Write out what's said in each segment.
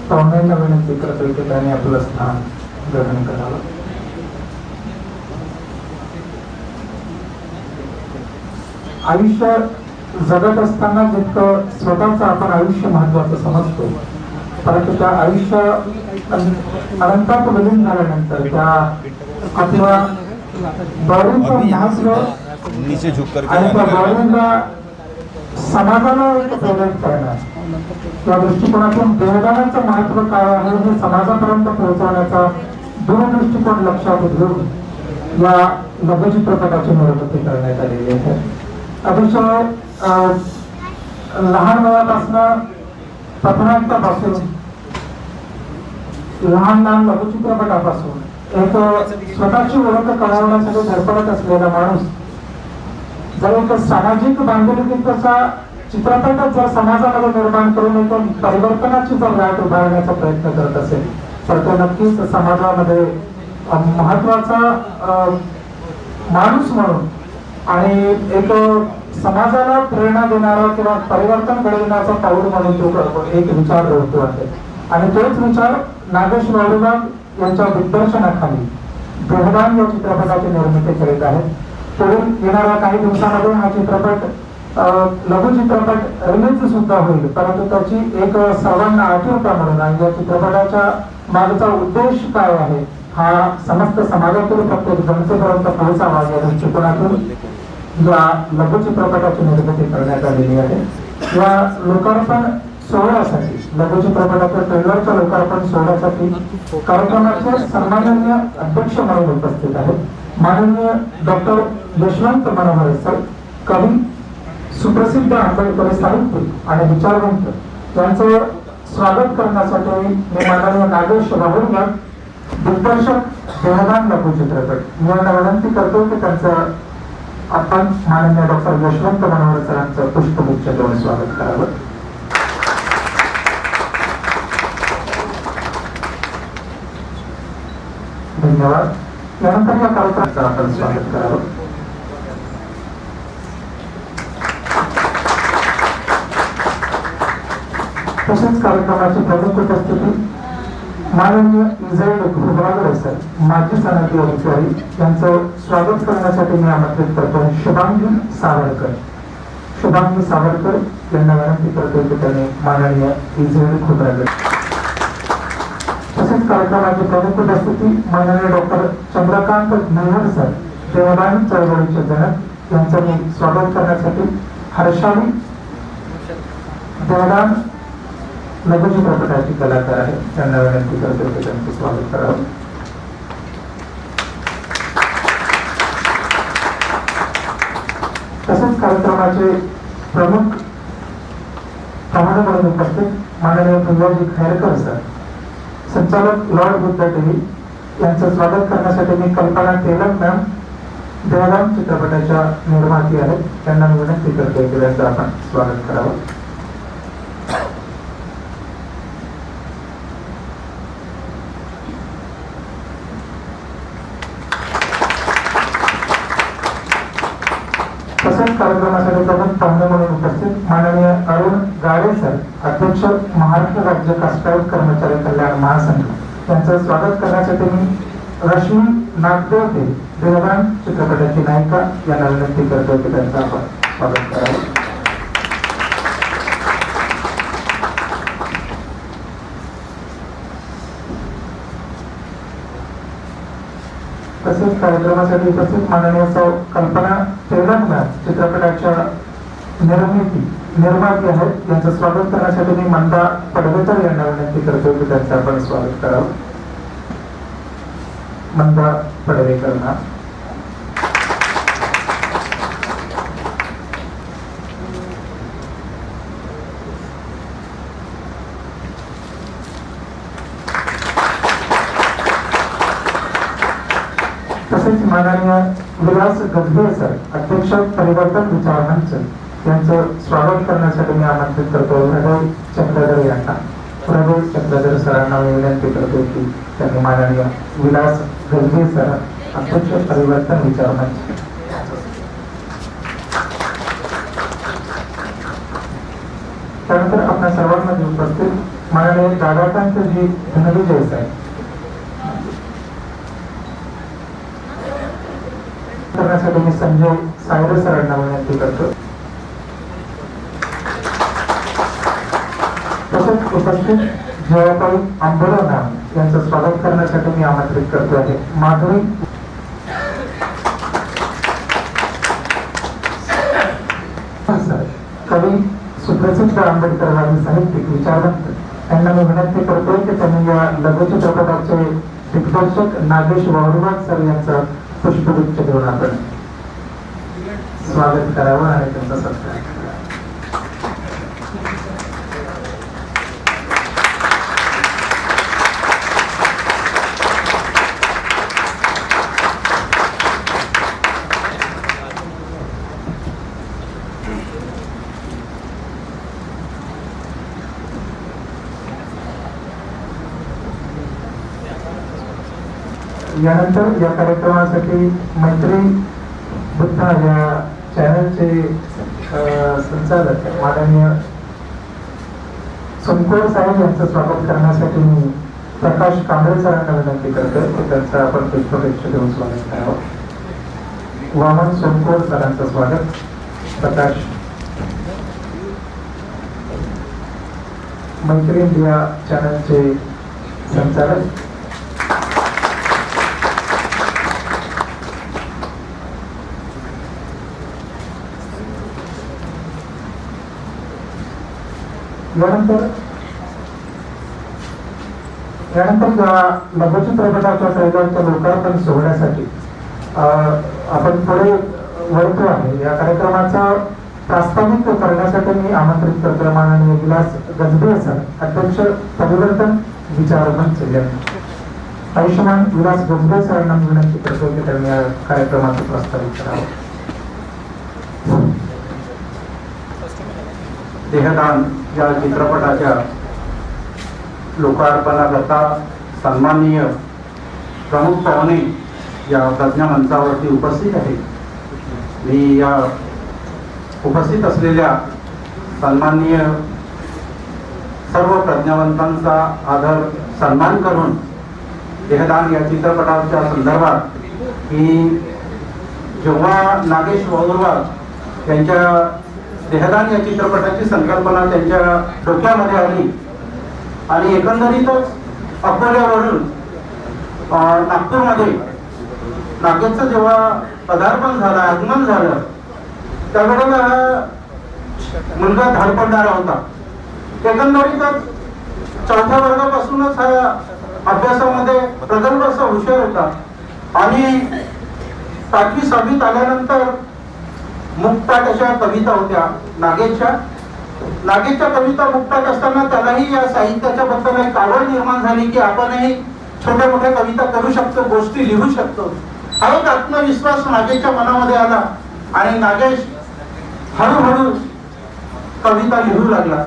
पाहुण्यांना विनंती करतो की त्यांनी आपलं स्थान ग्रहण करावं. आयुष्य जगत असताना जितकं स्वतःचं आपण आयुष्य महत्वाचं समजतो, परंतु त्या आयुष्य अनंतात विलीन झाल्यानंतर त्या आपल्या बॉडीचं महत्व आणि त्या बॉडीला समाजाला एक प्रेरित करणार या दृष्टिकोनातून देहदानाचं महत्व काय आहे हे समाजापर्यंत पोहोचवण्याचा दूरदृष्टिकोन लक्षात घेऊन या लघुचित्रपटाची निर्मिती करण्यात आलेली आहे. अतिशय लहान वयापासून पथनाट्यापासून लहान लहान लघुचित्रपटापासून एक स्वतःची ओळख कळवण्यासाठी धडपडत असलेला माणूस जर एक सामाजिक बांधिलकीचा चित्रपटच जर समाजामध्ये निर्माण करून एक परिवर्तनाची जर वाट उभारण्याचा प्रयत्न करत असेल तर तो नक्कीच समाजामध्ये महत्वाचा माणूस म्हणून आणि एक समाजाला प्रेरणा देणारा किंवा परिवर्तन घडविण्याचा पाऊल म्हणून तो एक विचार होतो आहे. आणि तोच विचार नागेश वाळुबाग यांच्या दिग्दर्शनाखाली देहदान या चित्रपटाची निर्मिती करीत आहे. पुढील येणाऱ्या काही दिवसांमध्ये हा चित्रपट लघुचित्रपट रिलीज सुद्धा होईल, परंतु त्याची एक सर्वांना आठवता म्हणून आणि या चित्रपटाच्या मागचा उद्देश काय आहे हा समस्त समाजातील प्रत्येक जनतेपर्यंत पोहोचावा या दृष्टिकोनातून या लघुचित्रपटाची निर्मिती करण्यात आलेली आहे. या लोकार्पण सोहळ्यासाठी लघुचित्रपटाच्या ट्रेलरच्या लोकार्पण सोहळ्यासाठी कार्यक्रमाचे सन्माननीय अध्यक्ष म्हणून उपस्थित आहेत माननीय डॉक्टर यशवंत मनोहर सर, कवी, सुप्रसिद्ध आंबेडकरी साहित्यिक आणि विचारवंत यांचं स्वागत करण्यासाठी मी माननीय नागेश वाळुबाग दिग्दर्शक देहदान लघुचित्रपट यांना विनंती करतो की त्यांचं आपण माननीय डॉक्टर यशवंत मनोहर सरांचं पुष्पगुच्छ देऊन स्वागत करावं. धन्यवाद. यानंतर या कार्यक्रमाचं आपण स्वागत करावं. तसेच कार्यक्रमाची प्रमुख उपस्थिती माननीय इझरायल खुबरागडे सर, माजी सनदी अधिकारी यांचं स्वागत करण्यासाठी मी आमंत्रित करतो. शुभांगी सावरकर यांना विनंती करतो की त्यांनी माननीय इझरायल खुबरागडे. तसेच कार्यक्रमाची प्रमुख उपस्थिती माननीय डॉक्टर चंद्रकांत नेहर सर, देहदान चळवळीचे जनक यांचं मी स्वागत करण्यासाठी हर्षाली देहदान लघुचित्रपटाची कलाकार आहे त्यांना विनंती करतो की त्यांचं स्वागत करावं. तसेच कार्यक्रमाचे प्रमुख पाहुणे म्हणून उपस्थित माननीय भुजबळजी खैरकर सर, संचालक लॉर्ड बुद्ध टीव्ही यांचं स्वागत करण्यासाठी मी कल्पना टेलर मॅम देहदान चित्रपटाच्या निर्माती आहेत त्यांना मी विनंती करतो की त्यांचं आपण स्वागत करावं. तसेच कार्यक्रमासाठी प्रमुख पाहुणे म्हणून उपस्थित माननीय अरुण गाडे सर, अध्यक्ष महाराष्ट्र राज्य कास्टाऊट कर्मचारी कल्याण महासंघ यांचं स्वागत करण्यासाठी मी रश्मी नागदेवते देहदान चित्रपटाची नायिका यांना विनंती करतो की त्यांचं आपण स्वागत करावं. तसेच कार्यक्रमासाठी उपस्थित माननीय सौ कल्पना टेलर मॅम चित्रपटाच्या निर्माती आहेत यांचं स्वागत करण्यासाठी मी मंदा पडवेकर यांना विनंती करतो की त्यांचं आपण स्वागत करावं. मंदा पडवेकर मॅम. तसेच माननीय विलास गजबे सर, अध्यक्ष परिवर्तन विचार मंच यांचं स्वागत करण्यासाठी मी आमंत्रित करतो हृदय चक्रधर यांना. हृदय चक्रधर सरांना मी विनंती करतो की त्यांनी माननीय विलास गजबे सर, अध्यक्ष परिवर्तन विचार मंच. त्यानंतर आपल्या सर्वांमध्ये उपस्थित माननीय दादाकांत जी धनविजय साहेब करण्यासाठी मी संजय सायरे सरांना विनंती करतो. तसेच उपस्थित जयपाल आंबोरा यांचं स्वागत करण्यासाठी मी आमंत्रित करतो आहे. माधवी कवी, सुप्रसिद्ध आंबेडकरवादी साहित्यिक, विचारवंत यांना मी विनंती करतोय की त्यांनी या लघुचित्रपटाचे दिग्दर्शक नागेश वावरुवाड सर यांचं पुष्पगुच्छ देऊन आपण स्वागत करावं आणि त्यांचा सत्कार करावा. यानंतर या कार्यक्रमासाठी मैत्री बुद्धा या चॅनलचे संचालक माननीय सोमकोर साहेब यांचं स्वागत करण्यासाठी मी प्रकाश कांबळे सरांना विनंती करतोय की त्यांचं आपण पुष्पगुच्छ देऊन स्वागत करावं. वामन सोमकोर सरांचं स्वागत. प्रकाश मैत्री इंडिया चॅनलचे संचालक यानंतर या लघुचित्रपटाच्या ट्रेलरच्या लोकार्पण सोहळ्यासाठी आपण पुढे वळतो आहे. या कार्यक्रमाचा प्रास्ताविक करण्यासाठी मी आमंत्रित करतो माननीय विलास गजबे सर, अध्यक्ष परिवर्तन विचार मंच यांना. आयुष्यमान विलास गजबे सरांना मी विनंती करतो की त्यांनी या कार्यक्रमाचं प्रास्ताविक करावं. देहदान या चित्रपटाच्या लोकार्पणाकरता सन्माननीय प्रमुख पाहुणे या प्रज्ञा मंचावरती उपस्थित आहे. मी या उपस्थित असलेल्या सन्माननीय सर्व प्रज्ञावंतांचा आदर सन्मान करून देहदान या चित्रपटाच्या संदर्भात की जेव्हा नागेश वावुरवाड यांच्या देहदान या चित्रपटाची संकल्पना त्यांच्या डोक्यामध्ये आली आणि एकंदरीतच अकोल्यावरून नागपूरमध्ये नागेशचं जेव्हा पदार्पण झालं, आगमन झालं, त्यावेळेला हा मुलगा धाडपडणारा होता. एकंदरीतच चौथ्या वर्गापासूनच हा अभ्यासामध्ये प्रगल्भ असा हुशार होता आणि 5वी 6वीत आल्यानंतर मुक्पाट अशा कविता होत्या नागेशच्या कविता मुक्पाट असताना त्यालाही या साहित्याच्या बद्दल एक आवड निर्माण झाली की आपणही छोट्या मोठ्या कविता करू शकतो, गोष्टी लिहू शकतो. हा एक आत्मविश्वास नागेशच्या मनामध्ये आला आणि नागेश हळूहळू कविता लिहू लागला.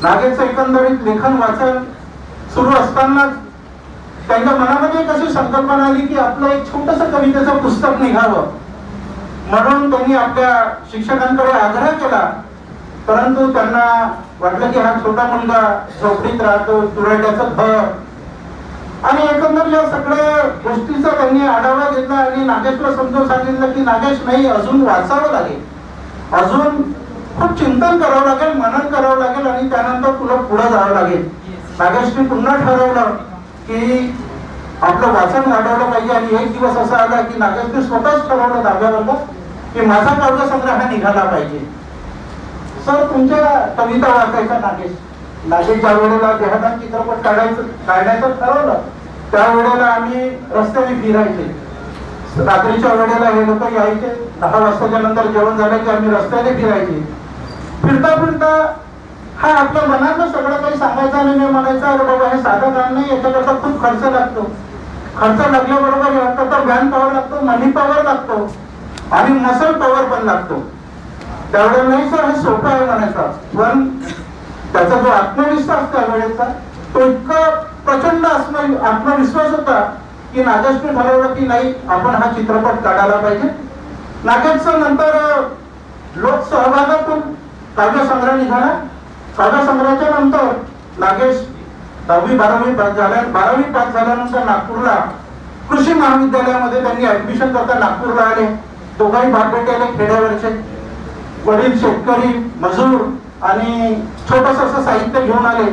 नागेशचं एकंदरीत लेखन वाचन सुरू असतानाच त्यांच्या मनामध्ये एक अशी संकल्पना आली की आपलं एक छोटंसं कवितेचं पुस्तक निघावं. म्हणून त्यांनी आपल्या शिक्षकांकडे आग्रह केला, परंतु त्यांना वाटलं की हा छोटा मुलगा झोपडीत राहतो, तुरट्याचं घर आणि एकंदर या सगळ्या गोष्टीचा त्यांनी आढावा घेतला आणि नागेशला समजून सांगितलं की नागेश नाही, अजून वाचावं लागेल, अजून खूप चिंतन करावं लागेल, मनन करावं लागेल आणि त्यानंतर तुला पुढे जावं लागेल. नागेशने पुन्हा ठरवलं की आपलं वाचन वाढवलं पाहिजे आणि एक दिवस असा आला की नागेशने स्वतःच ठरवलं 10व्या वर्गात की माझा काव्य संग्रह निघाला पाहिजे. सर तुमच्या कविता वाचायचा नागेश ज्या वेळेला देहदान चित्रपट काढण्याचं ठरवलं त्यावेळेला आम्ही रस्त्याने फिरायचे. रात्रीच्या वेळेला हे लोक यायचे, 10 वाजताच्या नंतर जेवण झालं की आम्ही रस्त्याने फिरायचे. फिरता फिरता हा आपल्या मनातलं सगळं काही सांगायचं आणि मी म्हणायचं अरे बाबा हे साधं काम नाही, याच्याकरता खूप खर्च लागतो. खर्च लागल्याबरोबर आता मॅन पॉवर लागतो, मनी पॉवर लागतो आणि मसल पॉवर पण लागतो. त्यावेळेला नाही सर हे सोपं आहे म्हणायचा, पण त्याचा जो आत्मविश्वास त्यावेळेचा तो इतका प्रचंड आत्मविश्वास होता की नागेशने ठरवलं की नाही आपण हा चित्रपट काढायला पाहिजे. नागेशचं नंतर लोकसहभागातून काव्यसंग्रह निघाला. काव्यसंग्रहाच्या नंतर नागेश 10वी-12वी पास झाल्यानंतर नागपूरला कृषी महाविद्यालयामध्ये त्यांनी ऍडमिशन करता नागपूरला आले. दोघांही भागबेटे खेड्यावरचे, वडील शेतकरी मजूर आणि छोटस असं साहित्य घेऊन आले.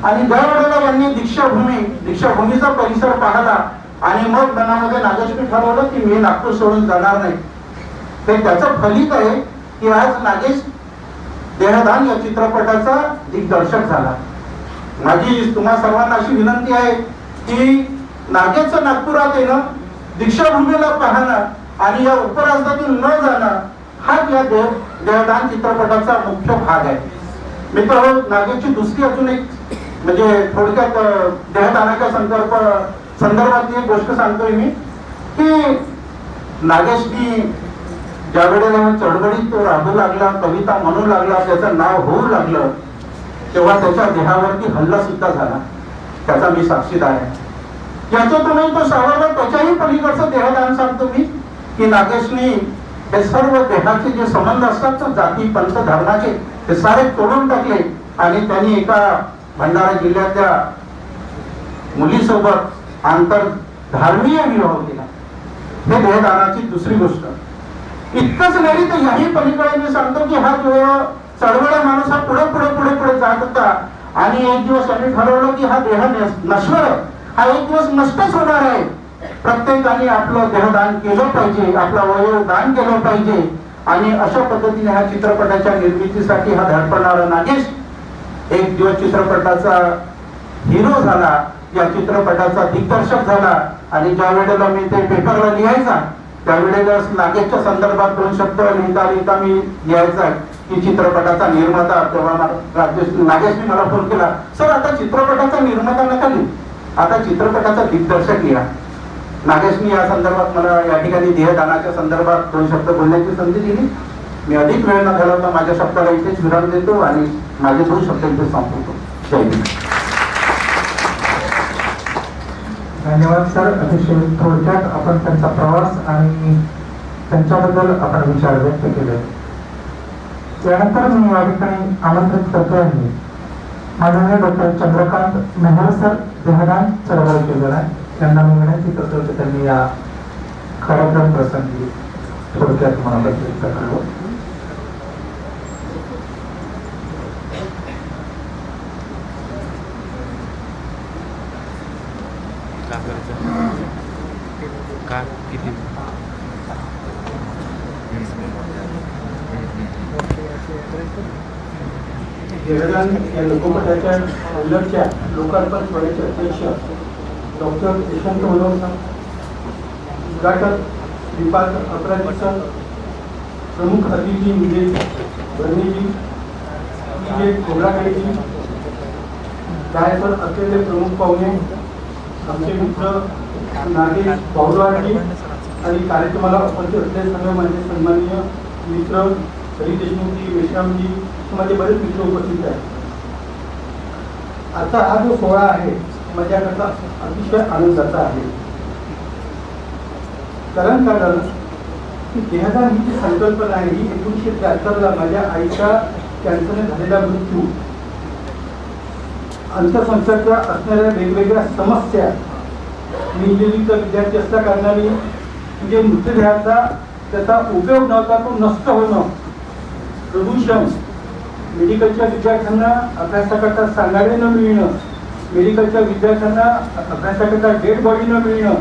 आणि ज्या वेळेला यांनी दीक्षाभूमीचा परिसर पाहिला आणि मग मनामध्ये नागेशने ठरवलं की मी नागपूर सोडून जाणार नाही. ते त्याचं फलित आहे की आज नागेश देहदान या चित्रपटाचा दिग्दर्शक झाला. माझी तुम्हा सर्वांना अशी विनंती आहे की नागेशचं नागपुरात येणं, दीक्षाभूमीला पाहणं आणि या उपराजधानीतून न जाणं हाच या देहदान चित्रपटाचा मुख्य भाग आहे. मित्र, नागेशची दुसरी अजून एक म्हणजे थोडक्यात देहदानाच्या संदर्भातली एक गोष्ट सांगतोय मी की नागेशनी ज्या वेळेला चळवळीत तो राहू लागला, कविता म्हणू लागला, त्याचं नाव होऊ लागलं, तेव्हा त्याच्या देहावरती हल्ला सुद्धा झाला. त्याचा मी साक्षीदार आहे. याच्यातूनही तो सावरला. त्याच्याही पलीकडचं देहदान सांगतो मी की नागेशनी हे सर्व देहाचे जे संबंध असतात ना, जाती पंथ धर्माचे, ते सारे तोडून टाकले आणि त्यांनी एका भंडारा जिल्ह्यातल्या मुलीसोबत आंतर धर्मीय विवाह केला. हे देहदानाची दुसरी गोष्ट. इतकंच नाही तर याही पलीकडे मी सांगतो की हा जो चळवळा माणूस हा पुढे पुढे पुढे पुढे जात होता आणि एक दिवस त्यांनी ठरवलं की हा देह नश्वर आहे, हा एक दिवस नष्टच होणार आहे. प्रत्येकाने आपलं देहदान केलं पाहिजे, आपलं अवयव दान केलं पाहिजे. आणि अशा पद्धतीने ह्या चित्रपटाच्या निर्मितीसाठी हा धडपडणारा नागेश एक दिवस चित्रपटाचा हिरो झाला, या चित्रपटाचा दिग्दर्शक झाला. आणि ज्या वेळेला मी ते पेपरला लिहायचा त्यावेळेला नागेशच्या संदर्भात 2 शब्द लिहिता मी लिहायचा की चित्रपटाचा निर्माता. तेव्हा नागेशने मला फोन केला, सर आता चित्रपटाचा निर्माता नका लिहू, आता चित्रपटाचा दिग्दर्शक लिहा. नागेशने या संदर्भात मला या ठिकाणी देहदानाच्या संदर्भात 2 शब्द बोलण्याची संधी दिली. मी अधिक वेळ न घालवता माझ्या शब्दाला इथेच विराम देतो आणि माझे 2 शब्द इथे संपवतो. जय हिंद. धन्यवाद सर. अतिशय थोडक्यात आपण त्यांचा प्रवास आणि त्यांच्याबद्दल आपण विचार व्यक्त केले. त्यानंतर मी या ठिकाणी आमंत्रित करतो आहे माननीय डॉक्टर चंद्रकांत मेहर सर, देहदान चळवळ केलेला आहे, त्यांना मी विनंती करतो की त्यांनी या कार्यक्रम प्रसंगी थोडक्यात मनाबद्दल व्यक्त करावं. का किती देहदान या लोकमताच्या उल्लेखच्या लोकार्पण सोहळ्याचे अध्यक्ष डॉक्टर यशवंत उलव सर, उद्घाटक श्रीपाद अपराजी सर, प्रमुख अतिथी विजय बर्णीजी, विजय खोबरागडेजी, जायफळ असलेले प्रमुख पाहुणे आमचे मित्र नागेश भाऊरावजी आणि कार्यक्रमाला उपस्थित असलेले सर्व माझे सन्माननीय मित्र हरी देशमुखजी, मेश्रामजी, माझे बरेच मित्र उपस्थित आहेत. आता हा जो सोहळा आहे माझ्याकरता अतिशय आनंदाचा आहे. कारण काय झालं की देहदान ही जी संकल्पना आहे ही 1973ला माझ्या आईचा कॅन्सरने झालेला मृत्यू, अंतसंस्थेच्या असणाऱ्या वेगवेगळ्या समस्या, मी इंजिनिअरिंगचा विद्यार्थी असल्या कारणाने म्हणजे मृतदेहाचा त्याचा उपयोग नव्हता, तो नष्ट होणं, प्रदूषण, मेडिकलच्या विद्यार्थ्यांना अभ्यासाकरता सांगाडे न मिळणं, मेडिकलच्या विद्यार्थ्यांना अभ्यासाकरता डेड बॉडी न मिळणं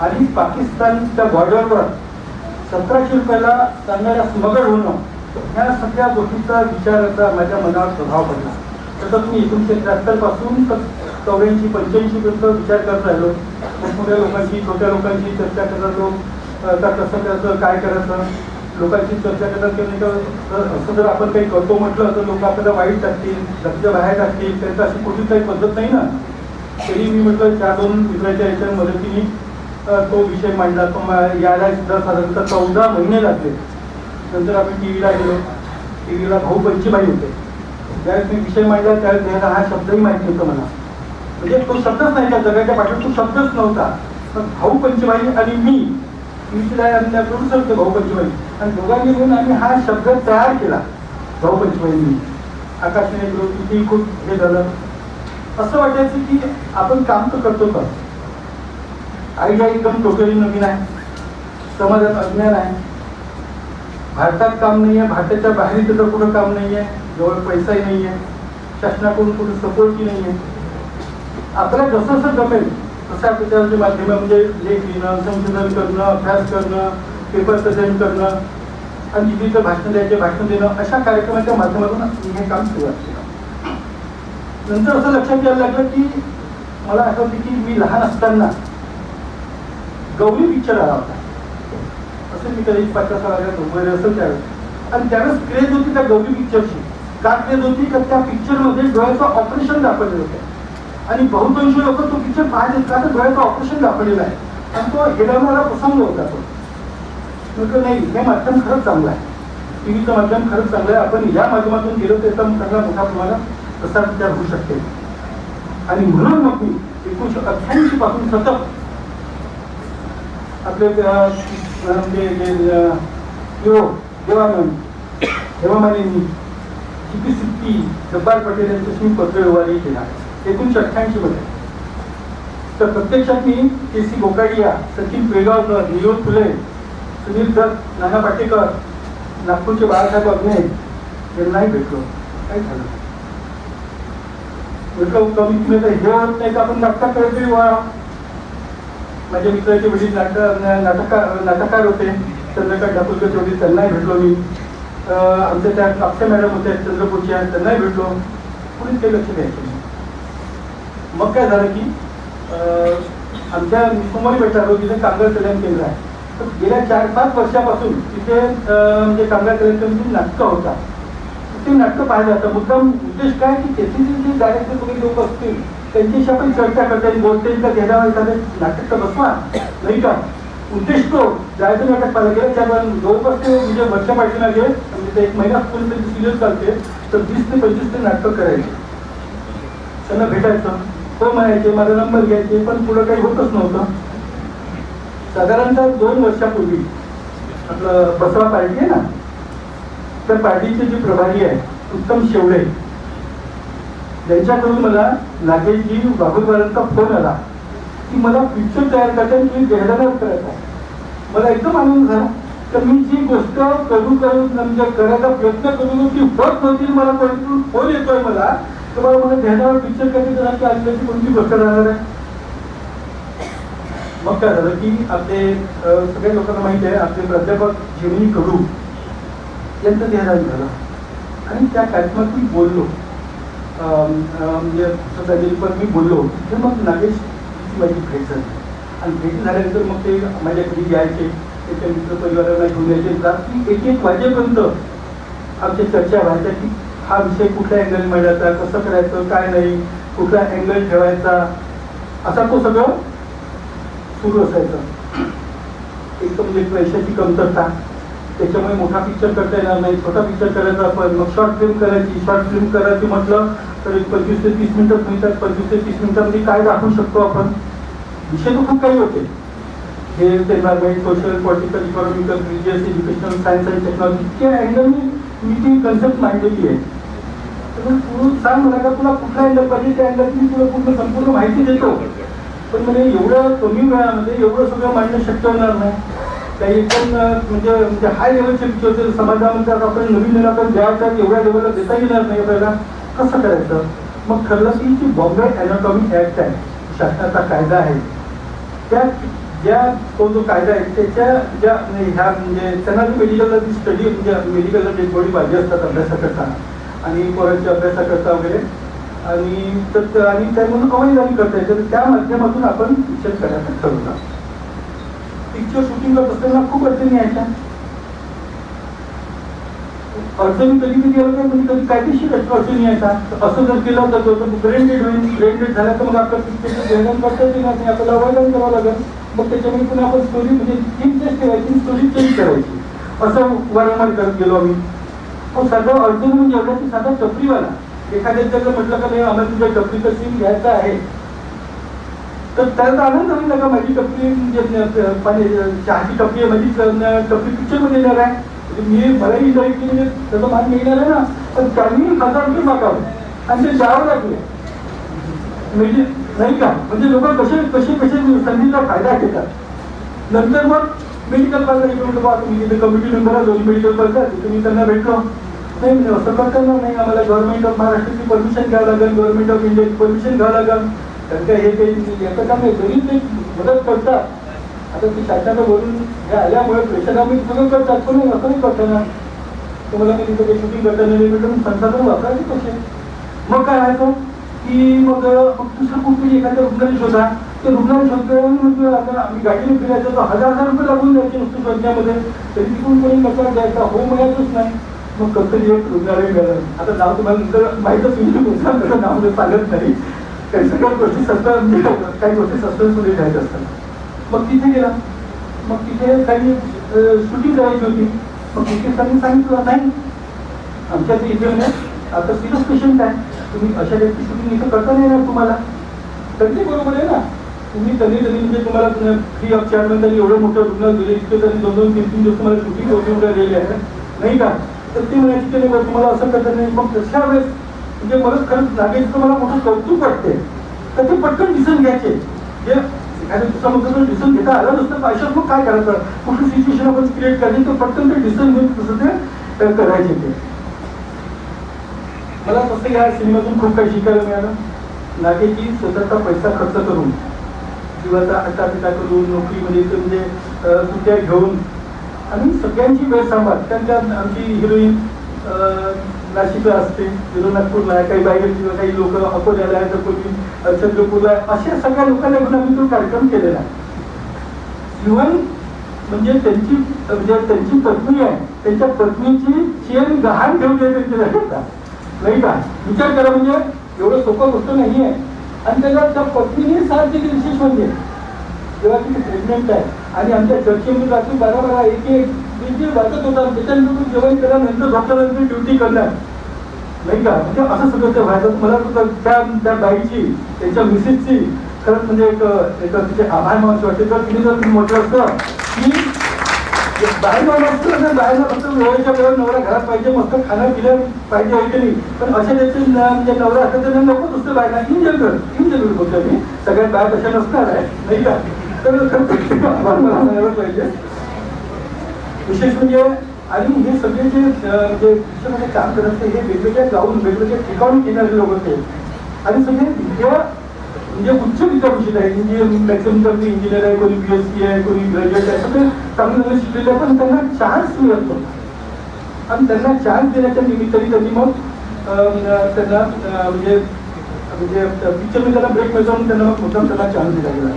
आणि पाकिस्तानच्या बॉर्डरवर 1700 रुपयाला सांगाड्या स्मगल होणं, या सगळ्या गोष्टीचा विचाराचा माझ्या मनावर प्रभाव पडला. तसंच मी 1973 पासून 84-85 पर्यंत विचार करत राहिलो. मोठमोठ्या लोकांची, छोट्या लोकांची चर्चा करत राहिलो, आता कसं करायचं, काय करायचं, लोकांची चर्चा करतात. असं जर आपण काही करतो म्हटलं तर लोक आपल्याला वाईट टाकतील, लक्ष बाहेर टाकतील, त्यांचं अशी कुठली काही पद्धत नाही ना. तरी मी म्हटलं त्या दोन मित्राच्या याच्या मदतीने तो विषय मांडला. तो यायला सुद्धा साधारणतः 14 महिने लागले. नंतर आम्ही टीव्हीला गेलो. टीव्हीला भाऊ पंचीबाई होते. ज्यावेळेस मी विषय मांडला त्यावेळेस त्याला हा शब्दही माहिती नव्हता मला. म्हणजे तो शब्दच नाही का जगाच्या पाठीवर तो शब्दच नव्हता. पण भाऊ पंचीबाई आणि मी प्रोड्युसर होते भाऊ पंचीबाई आणि दोघांनी मिळून आम्ही हा शब्द तयार केला. भाऊ पंचीबाईंनी आकाशने किती खूप हे झालं. असं वाटायचं की आपण काम तर करतो का. आईला एकदम टोटली नवीन आहे. समाजात अज्ञान आहे. भारतात काम नाही आहे. भारताच्या बाहेर त्याचं कुठं काम नाही आहे. जवळ पैसाही नाही आहे. शासनाकडून कुठं सपोर्टही नाही आहे. आपल्याला जसं जसं जमेल तसं प्रचाराचे माध्यम म्हणजे लेख लिहिणं, संशोधन करणं, अभ्यास करणं, पेपर प्रेझेंट करणं आणि जिथे भाषण द्यायचे भाषण देणं अशा कार्यक्रमाच्या माध्यमातून मी हे काम सुरुवात केलं. नंतर असं लक्षात यायला लागलं की मला आठवतं की मी लहान असताना गौरी पिक्चर आला होता. असं मी कधी 50 वर्षात वगैरे असेल त्यावेळेस. आणि त्यावेळेस क्रेज होती त्या गौरी पिक्चरची. का क्रेज होती का त्या पिक्चरमध्ये डोळ्याचं ऑपरेशन दाखवलेलं होतं. आणि बहुतांश लोक तो पिक्चर पाहत येत का तर डोळ्याचं ऑपरेशन दाखवलेलं आहे. आणि तो हेडवणारा प्रसंग होता तो. म्हटलं नाही हे माध्यम खरंच चांगलं आहे. टीव्हीचं माध्यम खरंच चांगलं आहे. आपण या माध्यमातून गेलो तर एकदम चांगला मोठा प्रमाणात प्रसार विचार होऊ शकते. आणि म्हणून मग मी 1988 पासून सतत आपले देवामानेंनी चिकी सिप्पी जब्बार पटेल यांच्याशी पत्रव्यवहारही केला 1988 मध्ये. तर प्रत्यक्षात मी KC गोकाडिया, सचिन पेळगावकर, नियोद फुले, सुनील दत्त, नाना पाटेकर, नागपूरचे बाळासाहेब अग्ने यांनाही भेटलो. काय झालं म्हटलं कमी तुम्ही हे होत नाही का आपण नाटकाकडे तरी वा. माझ्या मित्राचे वडील नाटककार होते चंद्रकांत डाकुलकर चौधरी, त्यांनाही भेटलो मी. आमच्या त्या कापसे मॅडम होत्या चंद्रपूरच्या, त्यांनाही भेटलो. कोणीच काही लक्ष द्यायचं नाही. मग काय झालं की आमच्या सोमवारी भेटलो तिथे कामगार कल्याण केंद्र आहे. तर गेल्या 4-5 वर्षापासून तिथे म्हणजे कामगार कल्याण केंद्राची नाटकं होतात. ते नाटकं पाहिलं जातं. मुद्दाम उद्देश काय की तेथील जे डायरेक्टर तुम्ही लोक असतील त्यांच्याशी आपण चर्चा करता येईल, बोलता येईल का घ्यायला एखादं नाटक तर बसवा नाही का. उद्देश तो जायचं नाटक पाहिलं गेलं त्या जवळपास ते म्हणजे वर्षा पाठीमागे म्हणजे ते 1 महिन्यापर्यंत त्यांची सिरियल चालते. तर 20 ते 25 ते नाटकं करायचे. त्यांना भेटायचं, हो म्हणायचे, माझा नंबर घ्यायचे, पण पुढं काही होतच नव्हतं. साधारणतः 2 वर्षापूर्वी आपलं बसवा पार्टी आहे ना, त्या पार्टीचे जे प्रभारी आहे उत्तम शेवडे त्यांच्याकडून मला नागेशजी बाबूबारांचा फोन आला की मला पिक्चर तयार करता तुम्ही जाहिरात करायचा. मला एकदम आनंद झाला. तर मी जी गोष्ट करून म्हणजे करायचा प्रयत्न करून ती होत नव्हती. मला कोणीकडून फोन येतोय मला तर मला जाहिरात पिक्चर करते तर आजची कोणती गोष्ट राहणार आहे. मग काय झालं की आपले सगळ्या लोकांना माहिती आहे आपले प्राध्यापक जेमिनी कडू यांचं देहराज झालं. आणि त्या कार्यक्रमात मी बोललो म्हणजे पण मी बोललो तर मग नागेश माझी भेट झाली. आणि भेट झाल्यानंतर मग ते माझ्या घरी यायचे, त्याच्या मित्र परिवाराला घेऊन यायचे. रात्री 1-1 वाजेपर्यंत आमच्या चर्चा व्हायच्या की हा विषय कुठल्या अँगल मिळायचा, कसं करायचं, काय नाही, कुठला अँगल ठेवायचा, असा तो सगळं सुरू असायचं. एक तर म्हणजे पैशाची कमतरता, त्याच्यामुळे मोठा पिक्चर करता येणार नाही, छोटा पिक्चर करायचा. आपण मग शॉर्ट फिल्म करायची. शॉर्ट फिल्म करायची म्हटलं तर 25 ते 30 मिनिटं मिळतात. 25 ते 30 मिनिटांमध्ये काय दाखवू शकतो आपण. विषय तर खूप काही होते. Health, environment, social, political, economical, religious, educational, science आणि टेक्नॉलॉजी इतक्या अँगलनी मी ती कन्सेप्ट मांडलेली आहे. तर तू सांग मला का तुला कुठला अँगल पाहिजे, त्या अँगलची मी तुला पूर्ण संपूर्ण माहिती देतो. पण म्हणजे एवढं कमी वेळामध्ये एवढं सगळं मांडणं शक्य होणार नाही. काही पण म्हणजे हाय लेवलचे पिक्चर होते समाजामध्ये आपण नवीन लेवल द्यायचा एवढ्या लेवलला देता येणार नाही आपल्याला. कसं करायचं. मग ठरलं की जी बॉम्बे अॅनाटॉमी ऍक्ट आहे, शासनाचा कायदा आहे, त्या ज्या तो जो कायदा आहे त्याच्या ज्या ह्या म्हणजे त्यांना जो मेडिकलला जी स्टडी म्हणजे मेडिकलला डेड बॉडी पाहिजे असतात अभ्यासाकरता आणि पोरांच्या अभ्यासाकरता वगैरे आणि तर आणि त्यामधून कमाई करता येते. त्या माध्यमातून आपण पिक्चर करायचं ठरवलं. पिक्चर शूटिंग करत असताना खूप अडचणी यायच्या. अडचणी कधी कधी आलं काय म्हणजे कधी कायदेशीर अडचणी येतात. असं जर केलं तर ब्रेन डेड होईल. ब्रेन डेड झाला तर मग आपल्याला त्याचं वर्णन करता येईल नाही, आपल्याला वर्णन करावं लागेल. मग त्याच्यामध्ये पुन्हा आपण स्टोरी म्हणजे थीम चेंज करायची, स्टोरी चेंज करायची. असं वारंवार करत गेलो आम्ही. मग साधा अडचण म्हणजे एवढं की साधा टपरीवाला एखाद्या जर म्हटलं का नाही आम्हाला तुझ्या टपरीचा सीन घ्यायचा आहे, तर त्याचा आनंद होईल ना का माझी टपरी म्हणजे चहाची टपरी आहे, माझी टपरी पिक्चरमध्ये येणार आहे. मी मलाही डायरेक्टली म्हणजे त्याचा मान मिळणार आहे ना. पण त्यांनी 1000 रुपये मागावे आणि ते द्यावं लागले म्हणजे नाही का. म्हणजे लोक कसे कसे कसे संधीचा फायदा घेतात. नंतर मग मेडिकल कॉलेज तुम्ही तिथे कमिटी मेंबर आहे, दोन्ही मेडिकल कॉलेज तुम्ही त्यांना भेटलो नाही म्हणजे असं करताना नाही, आम्हाला गव्हर्नमेंट ऑफ महाराष्ट्राची परमिशन घ्यावं लागेल, गव्हर्नमेंट ऑफ इंडियाची परमिशन घ्यावं लागेल. कारण काय हे काही याचं काम नाही, जरी ते मदत करतात. आता ती शासनाला बोलून हे आल्यामुळे प्रेशर आम्ही सगळं करतात, पण असं नाही करताना तुम्हाला मी तिथं काही शूटिंग करताना नाही भेटून संसाधन वापरायचे कसे. मग काय व्हायचं की मग दुसरं कुठली एखाद्या रुग्णालय शोधा, ते रुग्णालय शोधतो म्हणजे आता आम्ही गाडीने फिरायचं तर 1000 रुपये लागून द्यायचे नुसतं शोधण्यामध्ये, तरी तिकडून कोणी कसा द्यायचा हो मिळायचंच नाही. मग कसं एक रुग्णालय मिळालं. आता नाव तुम्हाला नंतर माहीतच होईल, त्याचं नाव सांगत नाही. काही सगळ्या गोष्टी सस्ता म्हणजे काही गोष्टी सस्पेन्समध्ये घ्यायच्या असतात. मग तिथे गेला, मग तिथे काही शूटिंग करायची होती. मग निकेशरांनी सांगितलं नाही आमच्या इथे म्हणजे आता सिरियस पेशंट आहे, तुम्ही अशा टाईपची शूटिंग इथं करता नाही येणार तुम्हाला. तर ते बरोबर आहे ना, तुम्ही त्यांनी म्हणजे तुम्हाला फ्री ऑफ चार्ज त्यांनी एवढं मोठं रुग्णालय दिले, तिथे त्यांनी 2-2-3-3 दिवस तुम्हाला शूटिंग करून राहिलेली आहे नाही का. तर ते म्हणायची की नाही तुम्हाला असं करता नाही. मग तशा वेळेस म्हणजे मला खरंच नागेशचं मला मोठं कौतुक वाटते. तर ते पटकन दिसून घ्यायचे जे एखाद्या दिवसामध्ये दिसून घेता आलं नसतं आयुष्यात मग काय करायचं, कुठली सिच्युएशन आपण क्रिएट करायची तर पटकन ते दिसून घेऊन तसं ते करायचे. ते मला तसं या सिनेमातून खूप काही शिकायला मिळालं. नागेशची स्वतःचा पैसा खर्च करून जीवाचा अट्टापिटा करून नोकरीमध्ये म्हणजे सुट्ट्या घेऊन आणि सगळ्यांची वेळ सांभाळ. त्यात आमची हिरोईन नाशिकला असते, हिरो नागपूरला आहे, काही बाहेर किंवा काही लोक अकोल्याला आहे, तर कोणी चंद्रपूरला आहे. अशा सगळ्या लोकांना घेऊन आम्ही तो कार्यक्रम केलेला आहे. इव्हन म्हणजे त्यांची पत्नी आहे, त्यांच्या पत्नीची चेन गहाण ठेवली आहे त्यांच्या नाही का. विचार करा म्हणजे एवढं सोपं गोष्ट नाही आहे. आणि त्याला त्या पत्नीने साथ दिली. विशेष म्हणजे जेव्हा ती प्रेग्नेंट आहे आणि आमच्या चर्चेमध्ये रात्री 12-12 एक वाजत होता, त्याच्यानंतर जेवण केल्यानंतर डॉक्टरांची ड्युटी करणार नाही का. म्हणजे असं सगळं ते व्हायचं. मला त्या बाईची त्यांच्या मिसेसची खरंच म्हणजे एक तिचे आभार मानायचे वाटते. तर तिने जर तुम्ही म्हटलं असतं की बाहेर बाहेर फक्त वेळेच्या वेळेवर नवरा घरात पाहिजे, मस्त खाणं पिणं पाहिजे आहे की नाही. पण अशा त्याचे म्हणजे नवरा असतात त्यांना नको दुसरं बायका इन जनरल बोलतो मी, सगळ्यात बाहेर कशा नसणार आहे नाही का. तर आभार मानायला पाहिजे. विशेष म्हणजे आणि हे सगळे जे म्हणजे विषयामध्ये काम करत हे वेगवेगळ्या गावून वेगवेगळ्या ठिकाणून येणारे लोक होते आणि सगळे विद्या म्हणजे उच्च विद्यापीठ आहे. मॅक्झिमम इंजिनियर आहे, कोणी BSc आहे, कोणी ग्रॅज्युएट आहे, सगळे चांगले शिकलेले आहे. पण त्यांना चान्स मिळत नव्हता आणि त्यांना चान्स देण्याच्या निमित्ताने त्यांनी मग त्यांना म्हणजे पिक्चरमध्ये त्यांना ब्रेक मिळतो म्हणून त्यांना मग मुद्दाम त्यांना चान्स दिला गेला.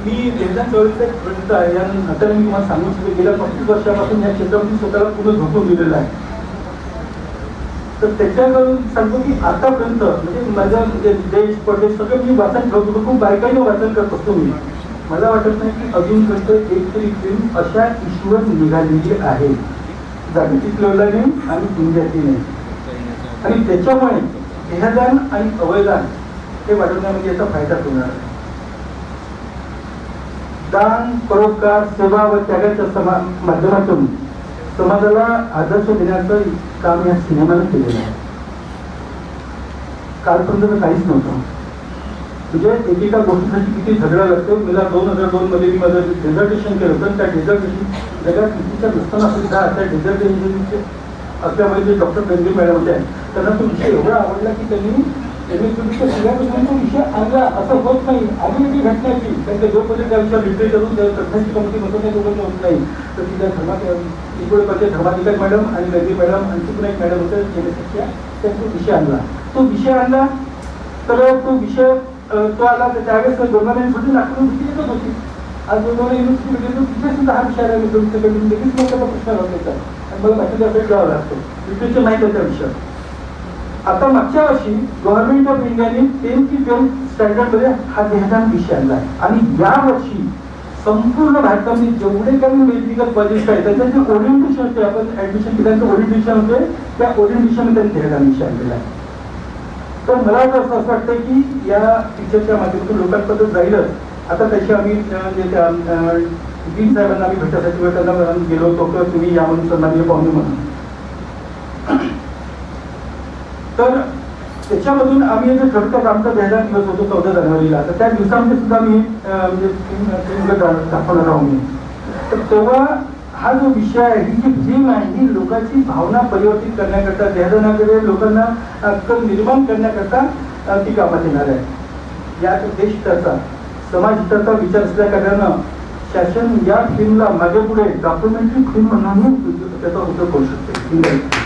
मी 2024 पर्यंत आहे या नंतर मी तुम्हाला सांगू शकतो गेल्या 35 वर्षापासून या क्षेत्रामध्ये स्वतःला पूर्ण झोपून दिलेलं आहे. तर त्याच्याकडून सांगतो की आतापर्यंत म्हणजे माझ्या म्हणजे देश परदेश सगळं मी वाचन करत होतो, खूप बायकांना वाचन करत असतो मी. मला वाटत नाही की अजूनपर्यंत एक तरी फिल्म अशा इश्यूवर निघालेली आहे जागतिक लेवलला नाही आणि इंडियातही नाही. आणि त्याच्यामुळे देहदान आणि अवयदान हे वाढवण्यामध्ये याचा फायदा होणार आहे. दान, परोपकार, सेवा व त्यागाच्या माध्यमातून समाजाला आदर्श देण्याचं काम या सिनेमाने केलेलं आहे. कालपर्यंत काहीच नव्हतं. म्हणजे एकेका गोष्टीसाठी किती झगडा लागतो. मला 2002 मध्ये मी माझं डेझर्टेशन केलं होतं. त्या डेझर्टेशन जगात कितीच्या नसताना सुद्धा त्या डेझर्टेशनचे असल्यामुळे जे डॉक्टर बेंद्रे मॅडम होते त्यांना तो विषय एवढा आवडला की त्यांनी सगळ्यापासून तो विषय आणला. असं होत नाही अजून ती घटनाची त्यांच्या जोपर्यंत त्या विषयावर लिटरेचरून तज्ञांची कमिटी बसवण्यात वगैरे होत नाही. तर तिच्या धर्माधिकारी मॅडम आणि बेंद्रे मॅडम आणखी पण एक मॅडम होते त्यांनी तो विषय आणला. तो विषय आणला तर तो विषय तो आला त्यावेळेस दोघांना युनिव्हर्सिटी नागपूर येतच होती. आज दोघांना युनिव्हर्सिटी भेटली तर तिथे सुद्धा हा विषय आला. देखील मग त्याला प्रश्न होता आणि मला भाषेचा अभ्यास द्यावा लागतो, लिटरेचर माहीत आहे त्या विषयात. आता मागच्या वर्षी गव्हर्नमेंट ऑफ इंडियाने 10th की 12th स्टँडर्डमध्ये हा ध्यान विषय आणला आहे. आणि या वर्षी संपूर्ण भारतामध्ये जेवढे काही मेडिकल कॉलेज आहेत त्याचे ओरिएंटेशन होते, आपण ऍडमिशन केल्यानंतर ओरिएंटेशन होते, त्या ओरिएंटेशन त्यांनी ध्यान विषय आणलेला आहे. तर मला असं वाटतं की या टीचरच्या माध्यमातून लोकांपर्यंत जाईलच. आता त्याची आम्ही डीन साहेबांना आम्ही भेटायसाठी त्यांना गेलो होतो तर तुम्ही या म्हणून सन्माननीय पाहुणे म्हणून. तर त्याच्यामधून आम्ही जे ठरवतात आमचा पहिला दिवस होतो 14 जानेवारीला, तर त्या दिवसामध्ये सुद्धा मी दाखवणार आहोत मी. तर तेव्हा हा जो विषय आहे, ही जी थीम आहे, ही लोकांची भावना परिवर्तित करण्याकरता, ध्यानाकडे लोकांना अक्कल निर्माण करण्याकरता ती कामात येणार आहे. यात देशहिताचा समाजहिताचा विचार असल्या कारणानं शासन या फिल्मला मागे पुढे डॉक्युमेंटरी फिल्म म्हणूनही त्याचा उपयोग करू शकते.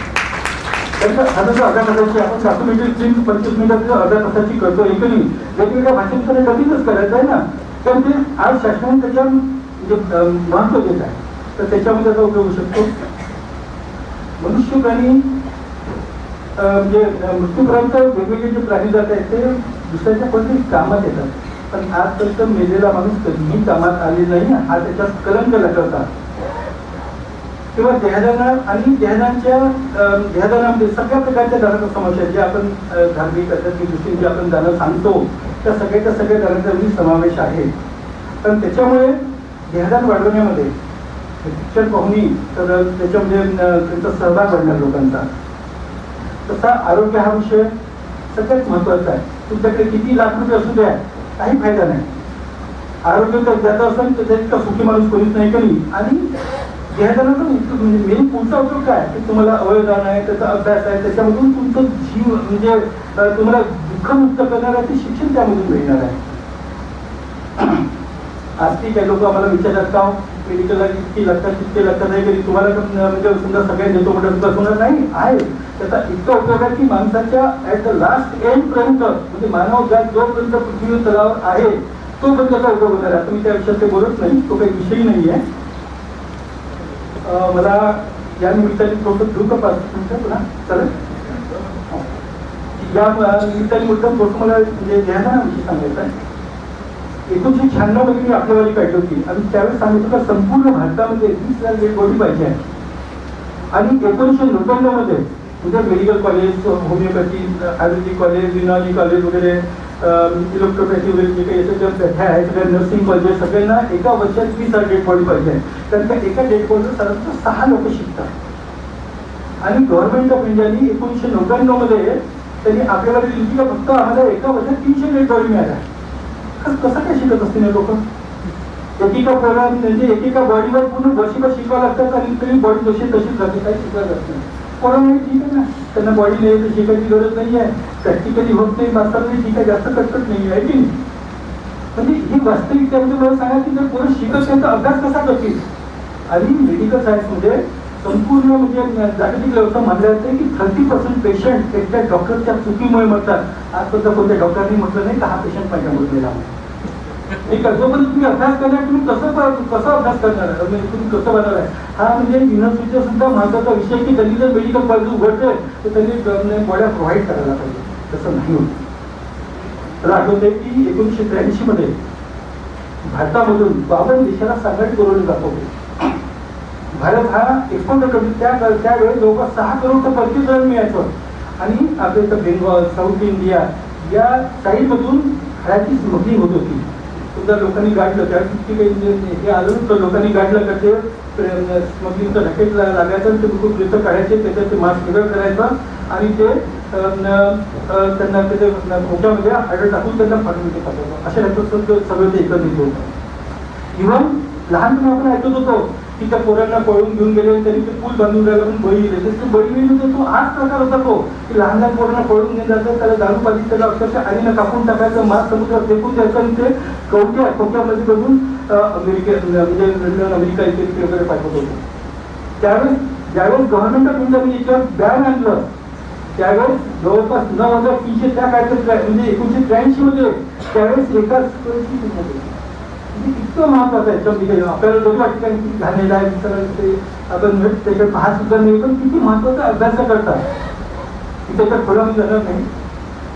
अर्धा तासाची आपण डॉक्युमेंटरी फिल्म 25 मिनिटाची अर्ध्या तासाची करतो, एकही वेगवेगळ्या भाषेमध्ये कधीच करायचं आहे ना. तर ते आज शासनाने त्याच्या म्हणजे महत्व देत आहे, तर त्याच्यामध्ये त्याचा उपयोग होऊ शकतो. मनुष्य प्राणी म्हणजे मृत्यूपर्यंत वेगवेगळे जे प्राणी जात आहेत ते दुसऱ्याच्या कोणत्याही कामात येतात, पण आजपर्यंत मेलेला माणूस कधीही कामात आले नाही, हा त्याच्यात कलंक लागला. किंवा देहदाना आणि देहदानामध्ये सगळ्या प्रकारच्या दानाचा समावेश आहे. जे आपण धार्मिक आध्यात्मिक दृष्टीने जे आपण दानं सांगतो त्या सगळ्या दानाचा समावेश आहे. पण त्याच्यामुळे देहदान वाढवण्यामध्ये शिक्षण पाहुणी तर त्याच्यामध्ये त्यांचा सहभाग वाढणार लोकांचा. तसा आरोग्य हा विषय सगळ्यात महत्वाचा आहे. तुमच्याकडे किती लाख रुपये असू द्या काही फायदा नाही, आरोग्य जर ज्याचं असेल तर त्याचा सुखी माणूस कोणीच नाही कधी. आणि देहदानाचा म्हणजे मेन पुढचा उपयोग काय की तुम्हाला अवयवदान आहे, त्याचा अभ्यास आहे, त्याच्यामधून तुमचं जीव म्हणजे तुम्हाला दुःखमुक्त करणार आहे ते शिक्षण त्यामधून मिळणार आहे. आज ठीक आहे, लोक आम्हाला विचारतात का मेडिकलला किती लागतात किती लागतात नाही, कधी तुम्हाला म्हणजे समजा सगळ्यांनी देतो म्हणतात होणार नाही आहे. त्याचा इतका उपयोग आहे की माणसाच्या ऍट द लास्ट एंड पर्यंत म्हणजे मानव जात जोपर्यंत पृथ्वी तलावर आहे तोपर्यंत त्याचा उपयोग होणार आहे. तुम्ही त्या विषयात ते बोलत नाही, तो काही विषयही नाही आहे. मला या निमित्ताने थोडं दुःख तुला चालेल या निमित्ताने मुद्दाम थोडं मला म्हणजे ध्यानाविषयी सांगायचं आहे. 1996 मध्ये मी आकडेवारी काढली होती आणि त्यावेळेस सांगितलं का संपूर्ण भारतामध्ये 20,000 डेड बॉडी पाहिजे आहे. आणि 1999 मध्ये म्हणजे मेडिकल कॉलेज, होमिओपॅथी, आयुर्वेदिक कॉलेज, युनानी कॉलेज वगैरे, इलेक्ट्रोपॅथी वगैरे जे काही याच्या व्याख्या आहे, सगळ्या नर्सिंग कॉलेज सगळ्यांना एका वर्षात 20,000 डेड बॉडी पाहिजे आहे. कारण त्या एका डेड बॉडीवर साधारणतः 6 लोक शिकतात. आणि गव्हर्नमेंट ऑफ इंडियाने 1999 मध्ये त्यांनी आकडेवारी दिली की फक्त आम्हाला एका वर्षात 300 डेड बॉडी मिळाल्या. कसं काय शिकत असतील लोक? एकेका प्रोग्राम म्हणजे एकेका बॉडीवर पूर्ण वर्षभर शिकवावं लागतात आणि तरी बॉडी तशीच जाते, काही शिकवायला जात नाही. कोरोना ठीक आहे ना, त्यांना बॉडी नाही तर शिकायची गरज नाही आहे, प्रॅक्टिकली होत नाही, मास्टरने ठीक आहे, जास्त कटकट नाही आहे की नाही. म्हणजे ही वास्तविक त्यामध्ये मला सांगा की जर पोरं शिकत त्यांचा अभ्यास कसा करतील. आणि मेडिकल सायन्समध्ये संपूर्ण म्हणजे जागतिक लेवलचा मानलं जातं की 30% पेशंट एकट्या डॉक्टरच्या चुकीमुळे मरतात. आजपर्यंत कोणत्या डॉक्टरनी म्हटलं नाही का हा पेशंट माझ्यामुळे गेला. ठीक आहे, जोपर्यंत तुम्ही अभ्यास करणार तुम्ही कसं अभ्यास करणार आहे, म्हणजे तुम्ही कसं बनणार आहे, हा म्हणजे युनिव्हर्सिटीचा सुद्धा महत्वाचा विषय की त्यांनी जर मेडिकल कॉलेज उघडते तर त्यांनी बॉड्या प्रोव्हाइड करायला पाहिजे. तसं नाही होत. तर आठवते की 1983 मध्ये भारतामधून 52 देशाला संघटित करून जातो. भारत हा एक्सपोर्टर कंट्री, त्यावेळेस जवळपास 6 करोड 35 रन मिळायचं. आणि आपल्या इथं बेंगॉल, साऊथ इंडिया या साईडमधून हळ्याची स्मगलिंग होत होती. सुद्धा लोकांनी गाडलं, त्या किती काही हे आलं तर लोकांनी गाडलं का ते स्मगलिंगचं रॅकेट लागायचं, ते खूप रित काढायचे, त्याच्यात ते मास्क वेगळं करायचं आणि ते त्यांना त्याच्या खोक्यामध्ये हाडं टाकून त्यांना फाटून ते पाठवतं. अशा ह्याचं सगळं ते एकत्रित होतं. इव्हन लहानपणी आपण ऐकत होतो की त्या पोरांना पळून घेऊन गेले, त्यांनी ते पूल बांधून राहिला पण बळी दिले. ते बळी म्हणजे तो हाच प्रकार होता तो की लहान लहान पोरांना पळून घेऊन जायचं, त्याला दारू पाहिजे, त्याला अक्षरशः आईनं कापून टाकायचं, मास समुद्रात फेकून द्यायचं आणि ते खोक्यामध्ये बघून अमेरिका इथे वगैरे पाठवत होतो. त्यावेळेस ज्यावेळेस गव्हर्नमेंट ऑफ इंडियाने याच्यावर बॅन आणलं त्यावेळेस जवळपास 9,300 त्या काळात म्हणजे 1983 मध्ये त्यावेळेस एका स्क्वेअरची किंमत होती. म्हणजे इतकं महत्वाचं आहे चंपिके. आपल्याला दोन वाटतं की घालेला आहे सगळं ते आपण त्याच्यात पाहत सुद्धा नाही, पण किती महत्वाचा अभ्यास करतात की त्याच्यात खोला मी जाणार नाही.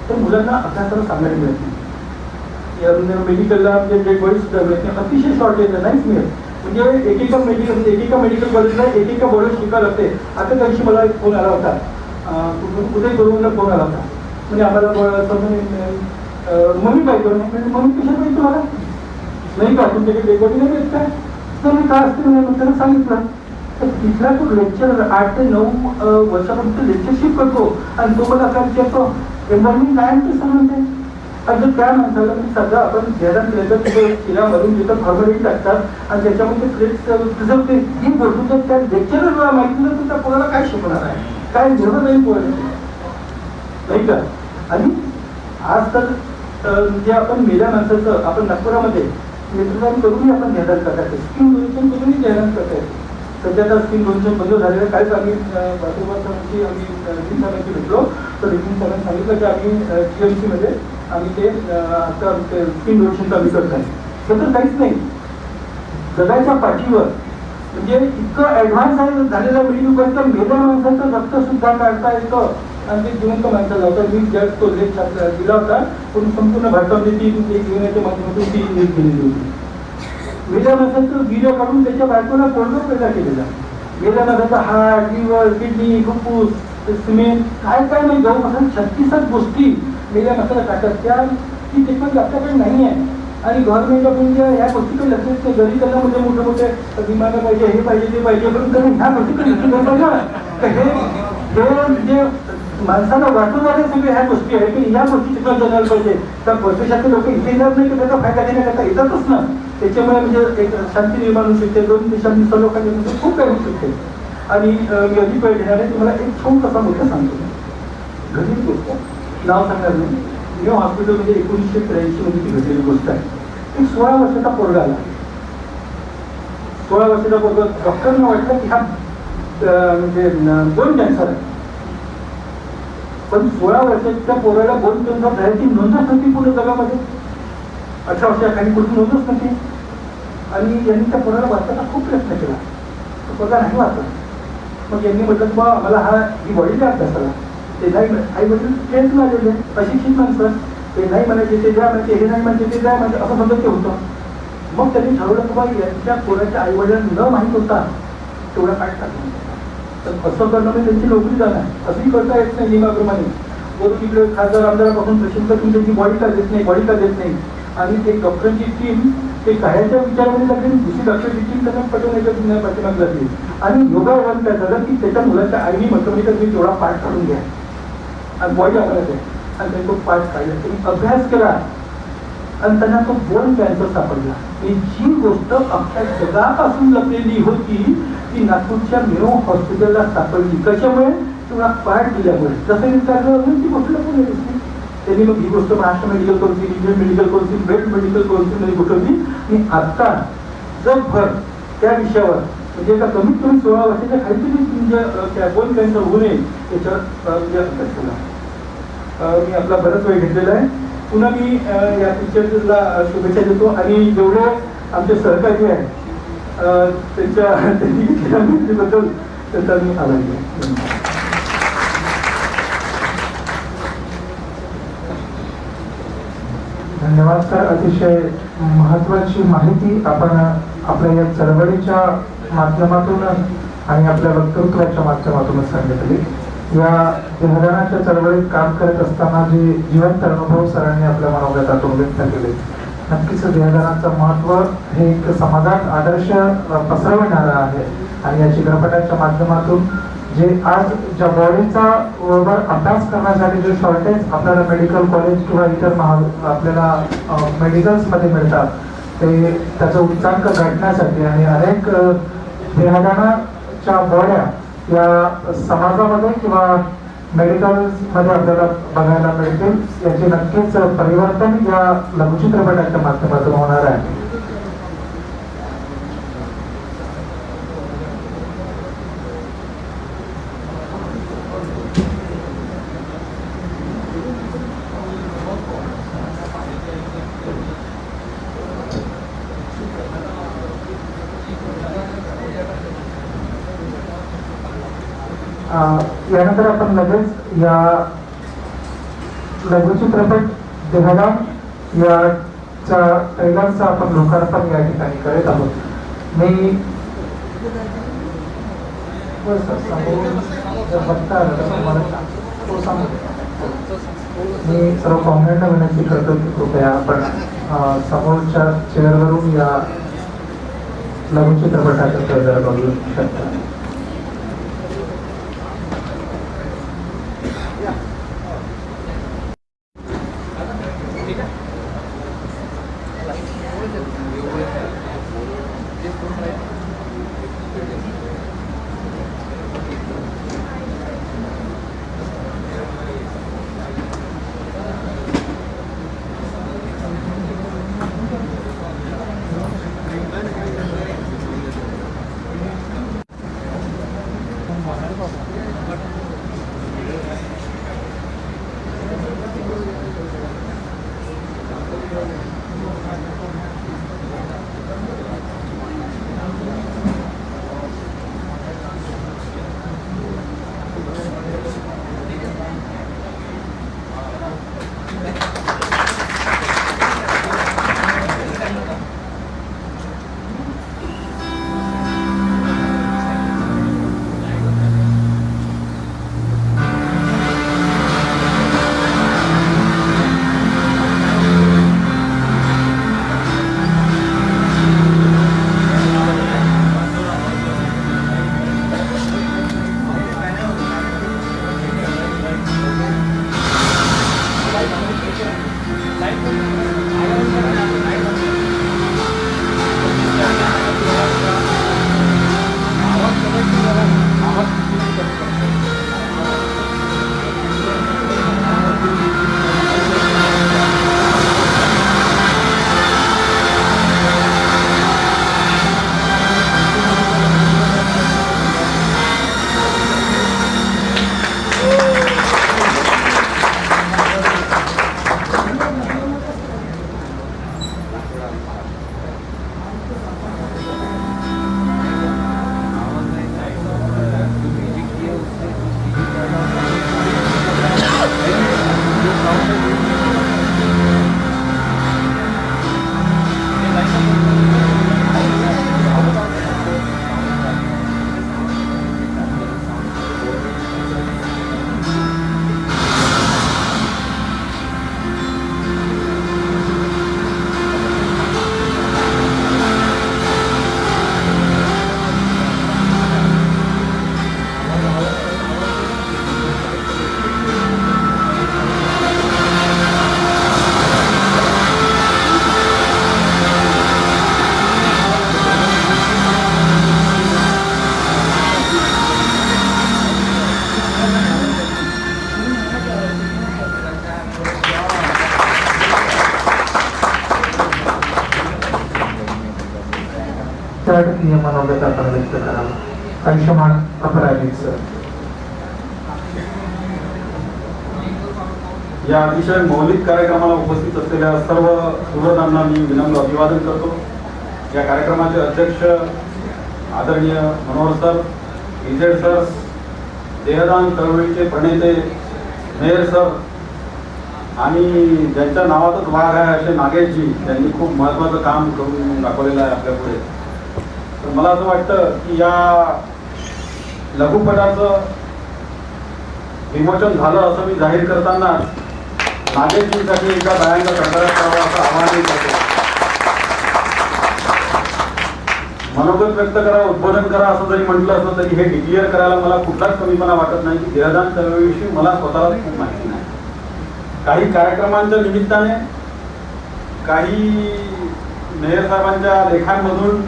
तर मुलांना अभ्यासाला सांगायला मिळत नाही. मेडिकलला म्हणजे डेड बॉडी सुद्धा मिळत नाही, अतिशय शॉर्टेज आहे, नाहीच मिळत. म्हणजे एकेका मेडिकल कॉलेजला एकेका बॉडी शिकायला लागते. आता त्यादिवशी मला एक फोन आला होता, उदय गुरुंना फोन आला होता. म्हणजे आम्हाला मम्मी पाहिजे म्हणजे मम्मी कशा पाहिजे तुम्हाला नाही का, तुमच्याकडे डेड बॉडी नाही मिळत काय, तर मी काय असते म्हणून त्याला सांगितलं. तर तिथला तो लेक्चर 8 ते 9 वर्षापर्यंत लेक्चरशिप करतो आणि तो मला काय विचारतो एम्बॉर्निंग काय म्हणते सर म्हणते. आणि जर त्या माणसाला मी सगळं आपण ध्यानात केलं तर तिथे शिलामधून तिथं फॉर्मॅलिटी टाकतात आणि त्याच्यामध्ये क्रेडिट रिझल्ट ही गोष्ट जर त्या लेक्चरला माहिती नसेल तर त्या पोराला काय शिकवणार आहे, काय घेणं नाही पोराला नाही का. आणि आज तर जे आपण मेल्या माणसाचं आपण नागपुरामध्ये नेत्रदान करूनही आपण ध्यानात करता येते, स्किन डोनेशन करूनही ध्यानात करता येते. सध्या आता स्किन डोनेशन बंद झालेलं आहे. काहीच आम्ही बाथरूमची आम्ही रिटीन सरांची भेटलो तर रिटीन सरांनी सांगितलं की आम्ही GMC मध्ये आम्ही ते आता स्किन डोनेशन आम्ही करत आहे. तर काहीच नाही, जगाच्या पाठीवर म्हणजे इतकं ॲडव्हान्स झालेलं मेडिकल मेल्या माणसाचं रक्त सुद्धा काढता येतं आणि ते जिवंत माणसाला होतं. मी ज्या तो लेख दिला होता पण संपूर्ण भारतामध्ये ती घेण्याच्या माध्यमातून ती न्यूज केलेली होती. मेल्या माणसाचं वीर्य काढून त्याच्या बायकोला पोळणं पैदा केलेला. मेल्या माणसाचा हार्ट, लिव्हर, किडनी, फुफ्फुस, सिमेंट काय काय नाही जवळपास 36 गोष्टी मेल्या माणसाला काढतात. त्या ती टेक्नॉलॉजी आपल्याकडे नाही आहे आणि गव्हर्नमेंट ऑफ इंडिया ह्या गोष्टीकडे लक्ष देते. घरी त्यांना म्हणजे मोठे मोठे विमानं पाहिजे, हे पाहिजे, ते पाहिजे, पण त्यांनी ह्या गोष्टीकडे लक्ष दिलं पाहिजे. हे म्हणजे माणसाला वाटून जाणे सगळे ह्या गोष्टी आहे की ह्या गोष्टी टेक्नॉलॉजी जायला पाहिजे. तर परदेशातले लोक इथे येणार नाही की त्याचा फायदा घेण्याकरता येतातच ना. त्याच्यामुळे म्हणजे एक शांती निर्माण होऊ शकते, 2 देशांनी लोकांच्या खूप काही होऊ शकते. आणि मी अधिक वेळ घेणार आहे, तुम्हाला एक छोटासा मुद्दा सांगतो. घरी गोष्ट नाव सांगणार नाही. न्यू हॉस्पिटलमध्ये 1983 मध्ये ती घडलेली गोष्ट आहे. एक 16 वर्षाचा पोरगा आला. 16 वर्षाचा पोरगा, डॉक्टरना वाटलं की हा म्हणजे बोन कॅन्सर आहे. पण 16 वर्षाच्या पोराला बोन कॅन्सर झाल्याची नोंदच नव्हती पूर्ण जगामध्ये. 18 वर्षाखाली कुठून नोंदच नव्हती. आणि यांनी त्या पोराला वाचण्याचा खूप प्रयत्न केला, तो पोरगा नाही वाचला. मग यांनी म्हटलं की बा आम्हाला ही बॉडी द्या अभ्यासाला. ते नाही, आई वडील ट्रेन आलेले अशिक्षित माणसं, ते नाही म्हणायचे ते द्या म्हणजे, हे नाही म्हणजे ते द्या म्हणजे, असं म्हणत ते होतं. मग त्यांनी ठरवलं की बा यांच्या पोराच्या आई वडिलांना न माहीत होता तेवढा पाठ टाकून तर असं करणं म्हणजे त्यांची नोकरी जाणार, असंही करता येत नाही नियमाप्रमाणे. वरून इकडे खासदार आमदारापासून प्रश्न तुम्ही त्यांची बॉडी का देत नाही, बॉडी का देत नाही. आणि एक डॉक्टरची टीम ते कायच्या विचारामध्ये लागली, दुसरी डॉक्टरची टीम त्यांना पटवण्याच्या पाठीमागे लागली. आणि योगायोगाने काय झालं की त्याच्या मुलाच्या आईने म्हटलं म्हणजे तुम्ही तेवढा पाठ काढून घ्या आणि बॉडी आपल्याला द्या. आणि त्यांनी तो पाठ काढला, त्यांनी अभ्यास केला आणि त्यांना तो बोन कॅन्सर सापडला. ही जी गोष्ट अख्ख्या जगापासून लपलेली होती ती नागपूरच्या मेयो हॉस्पिटलला सापडली. कशामुळे? तेवढा पाठ दिल्यामुळे. जसं विचारलं ती गोष्ट लपून दिसली. त्यांनी मग ही गोष्ट Maharashtra medical council, Indian medical council, best medical काउन्सिलमध्ये गोठवली. आणि आता जगभर त्या विषयावर म्हणजे का कमीत कमी 16 वर्षाच्या खाली म्हणजे बोन कॅन्सर होऊ नये याच्यावर अभ्यास केला. मी आपला बराच वेळ घेतलेला आहे. पुन्हा मी या पिक्चरला शुभेच्छा देतो आणि जेवढे आमचे सहकारी आहेत त्यांनी घेतलेल्या मेहनतीबद्दल त्याचा मी आभारी आहे. धन्यवाद सर. अतिशय महत्वाची माहिती आपण आपल्या या चळवळीच्या माध्यमातून आणि आपल्या वक्तृत्वाच्या माध्यमातून सांगितली. या देहदानाच्या चळवळीत काम करत असताना जे जिवंत अनुभव सरांनी आपल्या मनोगतातून व्यक्त केले. नक्कीच देहदानाचं महत्व हे एक समाजात आदर्श पसरविणारं आहे आणि या चित्रपटाच्या माध्यमातून जे आज ज्या बॉडीचा वर अभ्यास करण्यासाठी जे शॉर्टेज आपल्याला मेडिकल कॉलेज किंवा इतर आपल्याला मेडिकल्समध्ये मिळतात ते त्याचं उच्चांक गाठण्यासाठी आणि अनेक देहदानाच्या बॉड्या या समाजामध्ये किंवा मेडिकल्समध्ये आपल्याला बघायला मिळतील याचे नक्कीच परिवर्तन या लघुचित्रपटाच्या माध्यमातून होणार आहे. यानंतर आपण लगेच या लघुचित्रपट देहराम याच्या ट्रेलरचं आपण लोकार्पण या ठिकाणी करत आहोत. मी मी सर्व पाहुण्यांना विनंती करतो की कृपया आपण समोरच्या चेअरवरून या लघुचित्रपटाचं ट्रेलर बघू शकता. नियमानुगत आपण व्यक्त करावं. आयुष्यमान अपराजित सर. या अतिशय मौलिक कार्यक्रमाला उपस्थित असलेल्या सर्व सुहृदांना मी विनम्र अभिवादन करतो. या कार्यक्रमाचे अध्यक्ष आदरणीय मनोहर सर, इजेड सर, देहदान चळवळीचे प्रणेते मेयर सर आणि ज्यांच्या नावातच वाघ आहे असे नागेशजी, त्यांनी खूप महत्त्वाचं काम करून दाखवलेलं आहे आपल्यापुढे. तर मला असं वाटतं की या लघुपटाचं विमोचन झालं असं मी जाहीर करताना नागेशजींसाठी एका गायांचा कडकडाट करावा असं आवाहन करतो. मनोगत व्यक्त करा, उद्बोधन करा असं जरी म्हटलं असलं तरी हे डिक्लेअर करायला मला कुठलाच कमीपणा वाटत नाही की देहदान चळवळीविषयी मला स्वतःला खूप माहिती नाही. काही कार्यक्रमांच्या निमित्ताने, काही मेयर साहेबांच्या लेखांमधून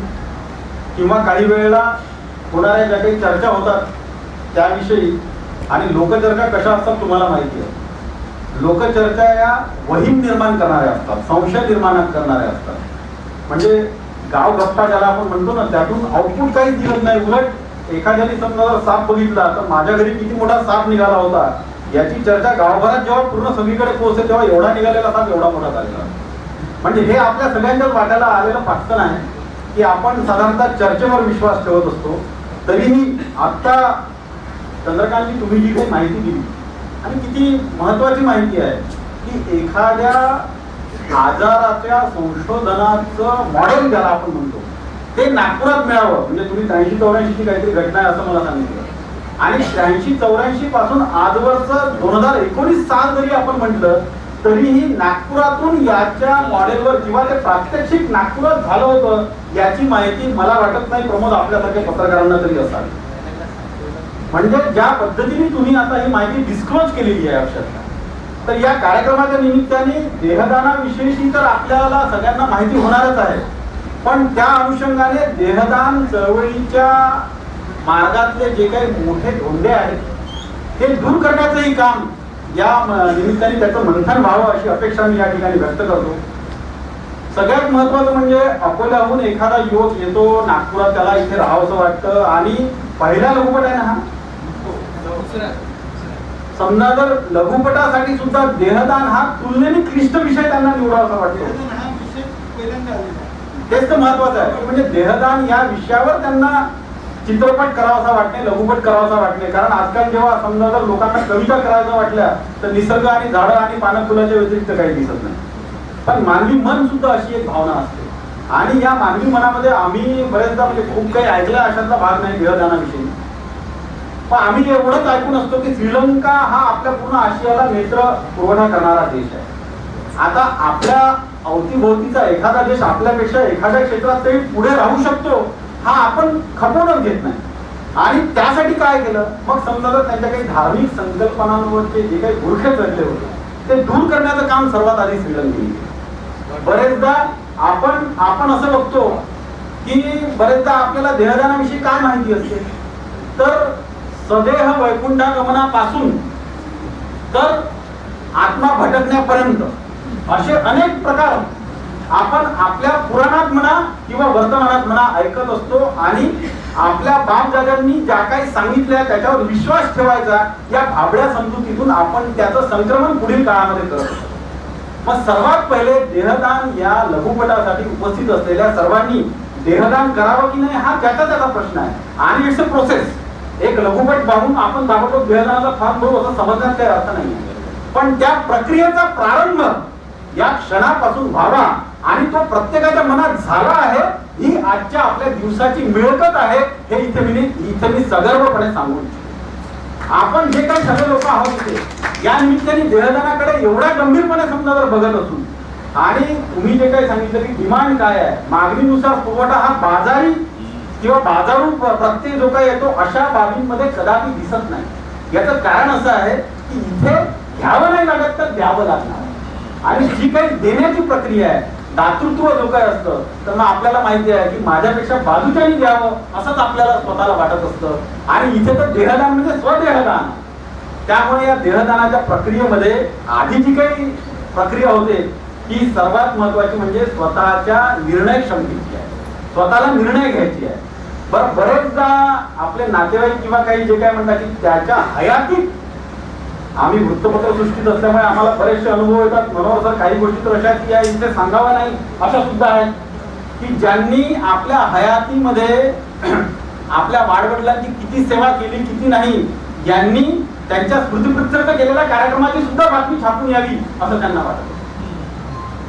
किंवा काही वेळेला होणाऱ्या ज्या काही चर्चा होतात त्याविषयी, आणि लोकचर्चा कशा असतात तुम्हाला माहिती आहे. लोकचर्चा या वहीम निर्माण करणाऱ्या असतात, संशय निर्माण करणाऱ्या असतात. म्हणजे गाव गप्पा ज्याला आपण म्हणतो ना, त्यातून आउटपुट काहीच दिसत नाही. उलट एखाद्याने समजा जर साप बघितला तर माझ्या घरी किती मोठा साप निघाला होता याची चर्चा गावभरात जेव्हा पूर्ण सगळीकडे पोहोचते तेव्हा एवढा निघालेला साप एवढा मोठा झालेला. म्हणजे हे आपल्या सगळ्यांच्याच वाट्याला आलेलं फाटकन आहे की आपण साधारणतः चर्चेवर विश्वास ठेवत असतो. तरीही आत्ता चंद्रकांतजी तुम्ही जी काही माहिती दिली आणि किती महत्वाची माहिती आहे की एखाद्या आजाराच्या संशोधनाचं मॉडेल ज्याला आपण म्हणतो ते नागपुरात मिळावं. म्हणजे तुम्ही 83-84 ची काहीतरी घटना आहे असं मला सांगितलं आणि 83-84 पासून आजवरचं 2019 साल जरी आपण म्हटलं तरीही नागपुरातून याच्या मॉडेलवर किंवा ते प्रात्यक्षिक नागपुरात झालं होतं याची माहिती मला वाटत नाही प्रमोद आपल्यासारख्या पत्रकारांना तरी असावी. म्हणजे ज्या पद्धतीने तुम्ही आता ही माहिती डिस्क्लोज केलेली आहे अक्षरशः, तर या कार्यक्रमाच्या निमित्ताने देहदानाविषयीची तर आपल्याला सगळ्यांना माहिती होणारच आहे, पण त्या अनुषंगाने देहदान चळवळीच्या मार्गातले जे काही मोठे धोंडे आहेत ते दूर करण्याचंही काम या निमित्ताने त्याचं मंथन व्हावं अशी अपेक्षा मी या ठिकाणी व्यक्त करतो. सगळ्यात महत्वाचं म्हणजे अकोल्याहून एखादा युवक येतो नागपुरात, त्याला इथे राहावंसं वाटतं आणि पहिला लघुपट आहे ना हा, समजा जर लघुपटासाठी सुद्धा देहदान हा तुलनेने क्लिष्ट विषय त्यांना निवडावासा वाटतो. तेच तर महत्वाचं आहे. म्हणजे देहदान या विषयावर त्यांना चित्रपट करावासा वाटणे, लघुपट करावासा वाटणे. कारण आजकाल जेव्हा समजा जर लोकांना कविता करायचं वाटल्या तर निसर्ग आणि झाडं आणि पानं फुलाच्या व्यतिरिक्त काही दिसत नाही. पण मानवी मन सुद्धा अशी एक भावना असते आणि या मानवी मनामध्ये आम्ही बरेचदा म्हणजे खूप काही ऐकलं अशातला भाग नाही देहदानाविषयी, पण आम्ही एवढंच ऐकून असतो की श्रीलंका हा आपल्या पूर्ण आशियाला नेत्र पुरवठा करणारा देश आहे. आता आपल्या अवतीभोवतीचा एखादा देश आपल्यापेक्षा एखाद्या क्षेत्रात तरी पुढे राहू शकतो हा आपण खपवूनच घेत नाही. आणि त्यासाठी काय केलं, मग समजा जर त्यांच्या काही धार्मिक संकल्पनांवरचे जे काही गुरखे चढले होते ते दूर करण्याचं काम सर्वात आधी श्रीलंकेने केलं. बरेचदा आपण असं बघतो की बरेचदा आपल्याला देहदानाविषयी काय माहिती असते, तर सदेह वैकुंठागमनापासून तर आत्मा भटकण्यापर्यंत असे अनेक प्रकार आपण आपल्या पुराणात म्हणा किंवा वर्तमानात म्हणा ऐकत असतो आणि आपल्या बापदादांनी ज्या काही सांगितल्या त्याच्यावर विश्वास ठेवायचा या भाबड्या समजुतीतून आपण त्याचं संक्रमण पुढील काळामध्ये करत असतो. मग सर्वात पहिले देहदान या लघुपटासाठी उपस्थित असलेल्या सर्वांनी देहदान करावं की नाही हा त्याचा प्रश्न आहे आणि इट्स अ प्रोसेस. एक लघुपट पाहून आपण ताबडतोब देहदानाचा फॉर्म भरू असं समजण्यात काही अर्थ नाही, पण त्या प्रक्रियेचा प्रारंभ या क्षणापासून व्हावा आणि तो प्रत्येकाच्या मनात झाला आहे ही आजच्या आपल्या दिवसाची मिळकत आहे हे इथे मी सगर्वपणे सांगू इच्छितो. आपण जे काही सगळे लोक आहोत इथे या निमित्ताने देहदानाकडे एवढ्या गंभीरपणे समजा जर बघत असून आणि तुम्ही जे काही सांगितलं की डिमांड काय आहे, मागणीनुसार पुरवठा हा बाजारी किंवा बाजारू प्रत्येक जो काही येतो अशा बाबींमध्ये कदापि दिसत नाही. याचं कारण असं आहे की इथे घ्यावं नाही लागत तर द्यावं लागणार आणि जी काही देण्याची प्रक्रिया आहे दातृत्व जो काही असतं तर मग आपल्याला माहिती आहे की माझ्यापेक्षा बाजूच्यानी द्यावं असंच आपल्याला स्वतःला वाटत असतं आणि इथे तर देहदान म्हणजे स्वदेहदान. त्यामुळे या देहदानाच्या प्रक्रियेमध्ये आधी जी काही प्रक्रिया होते ही सर्वात महत्वाची म्हणजे स्वतःच्या निर्णय क्षमतेची आहे, स्वतःला निर्णय घ्यायची आहे. बरेचदा आपले नातेवाईक किंवा काही जे काय म्हणतात की त्याच्या हयातीत आम्ही वृत्तपत्र सृष्टीत असल्यामुळे आम्हाला बरेचसे अनुभव येतात. मनोहर सर काही गोष्टी तर अशा की या इथे सांगाव्या नाही अशा सुद्धा आहेत की ज्यांनी आपल्या हयातीमध्ये आपल्या वाडवडिलांची किती सेवा केली किती नाही यांनी त्यांच्या स्मृतिप्रित्यर्थ केलेल्या कार्यक्रमाची सुद्धा बातमी छापून यावी असं त्यांना वाटतं.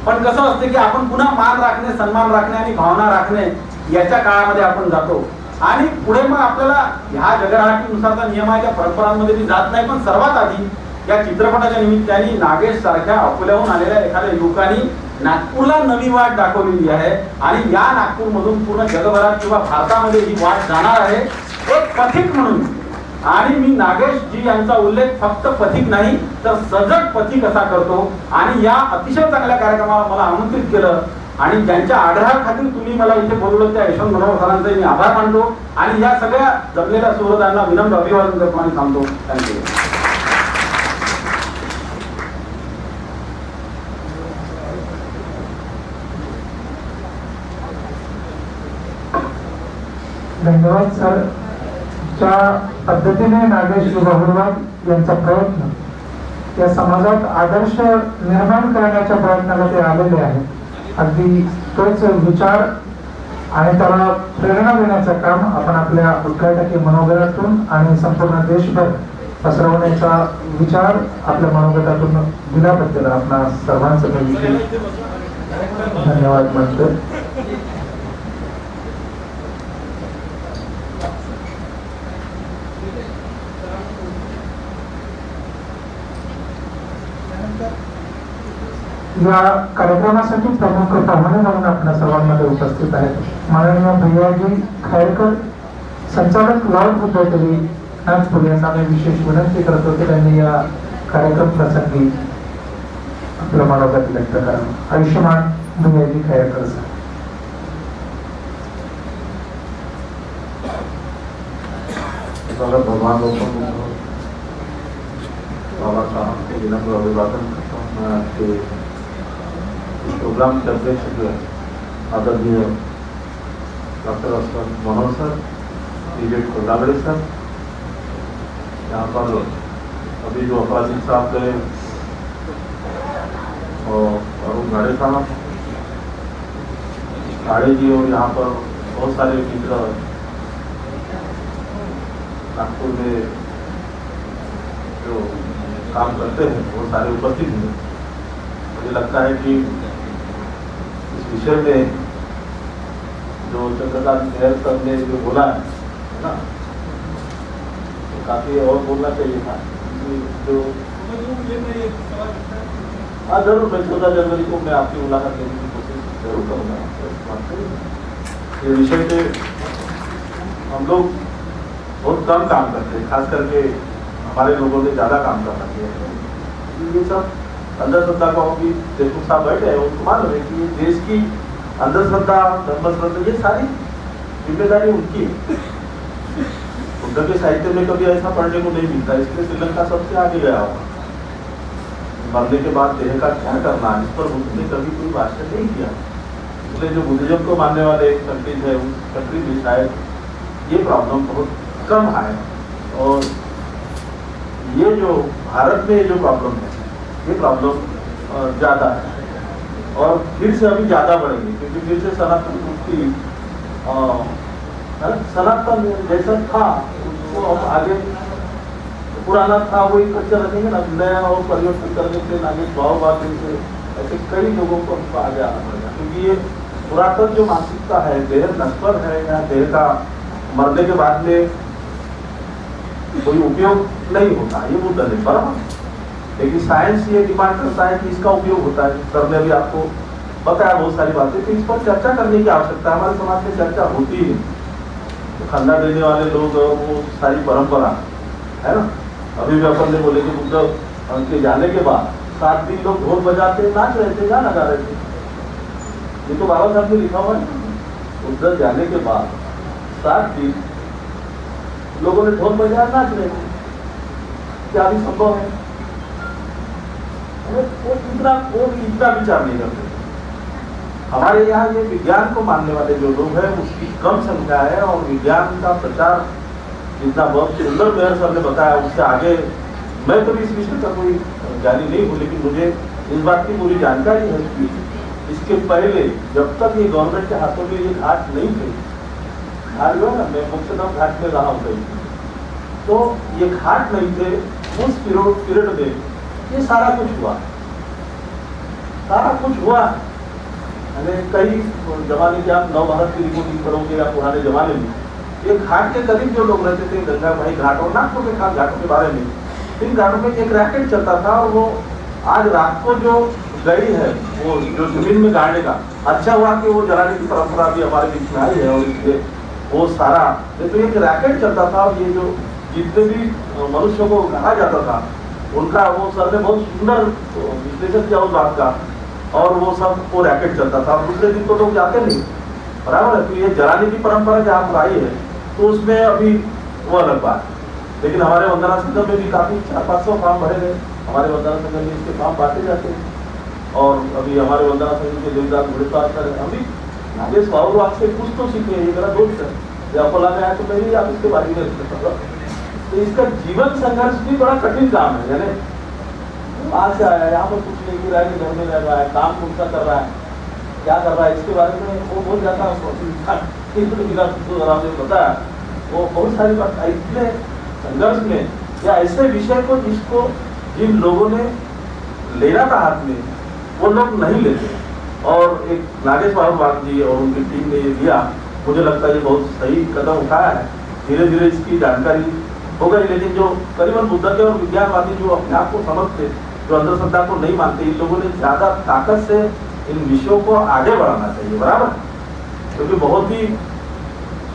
पण कसं असतं की आपण पुन्हा मान राखणे, सन्मान राखणे आणि भावना राखणे याच्या काळामध्ये आपण जातो आणि पुढे मग आपल्याला ह्या जगराहाटीनुसारचा नियमाच्या परंपरांमध्ये ती जात नाही. पण सर्वात आधी या चित्रपटाच्या निमित्ताने नागेश सारख्या अकोल्याहून आलेल्या एखाद्या युवकांनी नागपूरला नवी वाट दाखवलेली आहे आणि या नागपूरमधून पूर्ण जगभरात किंवा भारतामध्ये ही वाट जाणार आहे एक पथिक म्हणून. आणि मी नागेश जी यांचा उल्लेख फक्त पथिक नाही तर सजग पथिक असा करतो आणि या अतिशय चांगल्या कार्यक्रमाला मला आमंत्रित केलं आणि ज्यांच्या आग्रहाखातीर तुम्ही मला इथे बोलवलं त्या यशवंत मनोहर सरांचे मी आभार मानतो आणि या सगळ्या जमलेल्या सुहृदांना विनम्र अभिवादन करतो आणि थांबतो. थँक्यू. धन्यवाद सर. ज्या पद्धतीने नागेश बहुलवाग यांचा प्रयत्न या समाजात आदर्श निर्माण करण्याच्या प्रयत्नाला ते आलेले आहेत. अगदी तोच विचार आणि त्याला प्रेरणा देण्याचं काम आपण आपल्या उद्घाटकीय मनोगतातून आणि संपूर्ण देशभर पसरवण्याचा विचार आपल्या मनोगतातून दिल्याबद्दल आपणा सर्वांचं मी विशेष धन्यवाद मानतो. या कार्यक्रमासाठी प्रमुख पाहुणे म्हणून आपल्या सर्वांमध्ये उपस्थित आहेत माननीय भैयाजी खैरकर, संचालक लॉर्ड विद्यार्थी नागपूर यांना मी विशेष विनंती करतो की त्यांनी या कार्यक्रम प्रसंगी आपलं मनोगत व्यक्त करावं. आयुष्यमान भैयाजी खैरकर सर. भगवान बाबा साहब के विनम्र अभिवादन करता हूँ. मैं आपके प्रोग्राम के अध्यक्ष जो है आदरणीय डॉक्टर असलम मनोहर सर, विवेक कोलागड़े सर, यहाँ पर अभी जो अपराधी साहब गए और अरुण घाड़े साहब, घाड़े जी, और यहाँ पर बहुत सारे मित्र नागपुर में जो काम करते हैं वो सारे उपस्थित हैं. मुझे लगता है कि इस विषय में जो चंद्रकांत खैर सर ने जो बोला है ना, तो काफी और बोलना चाहिए था. जो हाँ जरूर, मैं 14 जनवरी को मैं आपकी मुलाकात लेने की कोशिश जरूर करूँगा. ये विषय पे हम लोग बहुत कम काम करते हैं, खास करके हमारे लोगों ने ज़्यादा काम करना चाहिए. ये सब अंधश्रद्धा को भी देशमुख साहब बैठे हैं, उनको मालूम है कि ये देश की अंधश्रद्धा, धर्मश्रद्धा, ये सारी जिम्मेदारी उनकी है. बुद्ध के साहित्य में कभी ऐसा पढ़ने को नहीं मिलता, इसलिए श्रीलंका सबसे आगे गया होगा. मरने के बाद देह का क्या करना है, इस पर बुद्ध ने कभी कोई भाषण नहीं किया. इसलिए जो बुद्धिज्म को मानने वाले एक कंट्रीज है, उस कंट्री में शायद ये प्रॉब्लम बहुत कम है. और ये जो भारत में जो प्रॉब्लम है, ये प्रॉब्लम ज़्यादा है और फिर से अभी ज़्यादा बढ़ेगी, क्योंकि फिर से सनातन मुक्ति सनातन जैसा था उसको अब आगे पुराना था वही कच्चा रखेंगे ना, नया और परिवर्तन करने से नागेश भाव से ऐसे कई लोगों को हमको आगे आना पड़ेगा. क्योंकि ये पुरातन जो मानसिकता है, देह नश्वर है, या देह का मरने के बाद में कोई उपयोग नहीं होता, ये बुद्ध ने बराबर. लेकिन साइंस ये डिमांड करता है कि इसका उपयोग होता है. सर ने भी आपको बताया बहुत सारी बातें, तो इस पर चर्चा करने की आवश्यकता है. हमारे समाज में चर्चा होती ही नहीं. तो खंडा देने वाले लोग, वो सारी परंपरा है ना. अभी भी अपन ने बोले कि बुद्ध के जाने के बाद 7 दिन लोग ढोल बजाते नाच रहे थे, गाना गा रहे थे. ये तो बाबा साहब ने लिखा हुआ है. बुद्ध जाने के बाद 7 दिन लोगों ने ढोल बजाया, नाच रहे थे. क्या अभी संभव है? वो इतना विचार नहीं करते. हमारे यहाँ ये विज्ञान को मानने वाले जो लोग हैं उसकी कम संख्या है, और विज्ञान का प्रचार जितना बहुत सुंदर मेयर सर ने बताया उससे आगे मैं तो भी इस विषय का कोई जानी नहीं हूँ, लेकिन मुझे इस बात की पूरी जानकारी है कि इसके पहले जब तक ये गवर्नमेंट के हाथों में ये घाट नहीं थे, घाट जो है ना, मैं मुख्यतः घाट में रहा हूँ, तो ये घाट नहीं थे. उस पीरियड में ये सारा कुछ हुआ. यानी कई जमाने के आप नवभारत की रिपोर्टिंग करोगे या पुराने जमाने में ये घाट के करीब जो लोग रहते थे, गंगा भाई घाट और नागपुर के खास घाटों के बारे में, इन घाटों में एक रैकेट चलता था. और वो आज रात को जो गई है, वो जो जमीन में गाड़ने का, अच्छा हुआ कि वो जलाने की परंपरा भी हमारे बीच में आई है. और इसलिए वो सारा तो एक रैकेट चलता था. और ये जो जितने भी मनुष्यों को कहा जाता था उनका, वो सर ने बहुत सुंदर विश्लेषण किया उस बात का. और वो सब वो रैकेट चलता था. दूसरे दिन तो लोग जाते नहीं, बराबर है. तो ये जलाने की परंपरा जहाँ पर आई है, तो उसमें अभी वो अलग बात. लेकिन हमारे वंदना संगम में भी काफी 400-500 फार्म भरे गए. हमारे वंदना संगम में इसके फार्म बांटे जाते हैं. और अभी हमारे वंदना संगम के देवदास घोड़ेश्वर सर, अभी नागेश बाबू आपसे कुछ तो सीखे. ये मेरा दोस्त है, जब अकोला में आया तो मैं ही आप इसके बारे में. तो इसका जीवन संघर्ष भी बड़ा कठिन काम है. यानी वहाँ से आया, यहाँ पर कुछ नहीं गिरा है, घर में रह रहा है, काम खुद सा कर रहा है, क्या कर रहा है इसके बारे में वो बोल जाता बताया। वो बहुत सारी बात इतने संघर्ष में या ऐसे विषय को जिसको जिन लोगों ने लेना था हाथ में वो लोग नहीं लेते, और एक नागेश बाबू जी और उनकी टीम ने ये दिया, मुझे लगता है ये बहुत सही कदम उठाया है। धीरे धीरे इसकी जानकारी हो गई, लेकिन जो करीबन बुद्ध के और विज्ञानवादी जो अपने आप को समझते, जो अंधश्रद्धा को नहीं मानते, इन लोगों ने ज्यादा ताकत से इन विषयों को आगे बढ़ाना चाहिए, बराबर। क्योंकि बहुत ही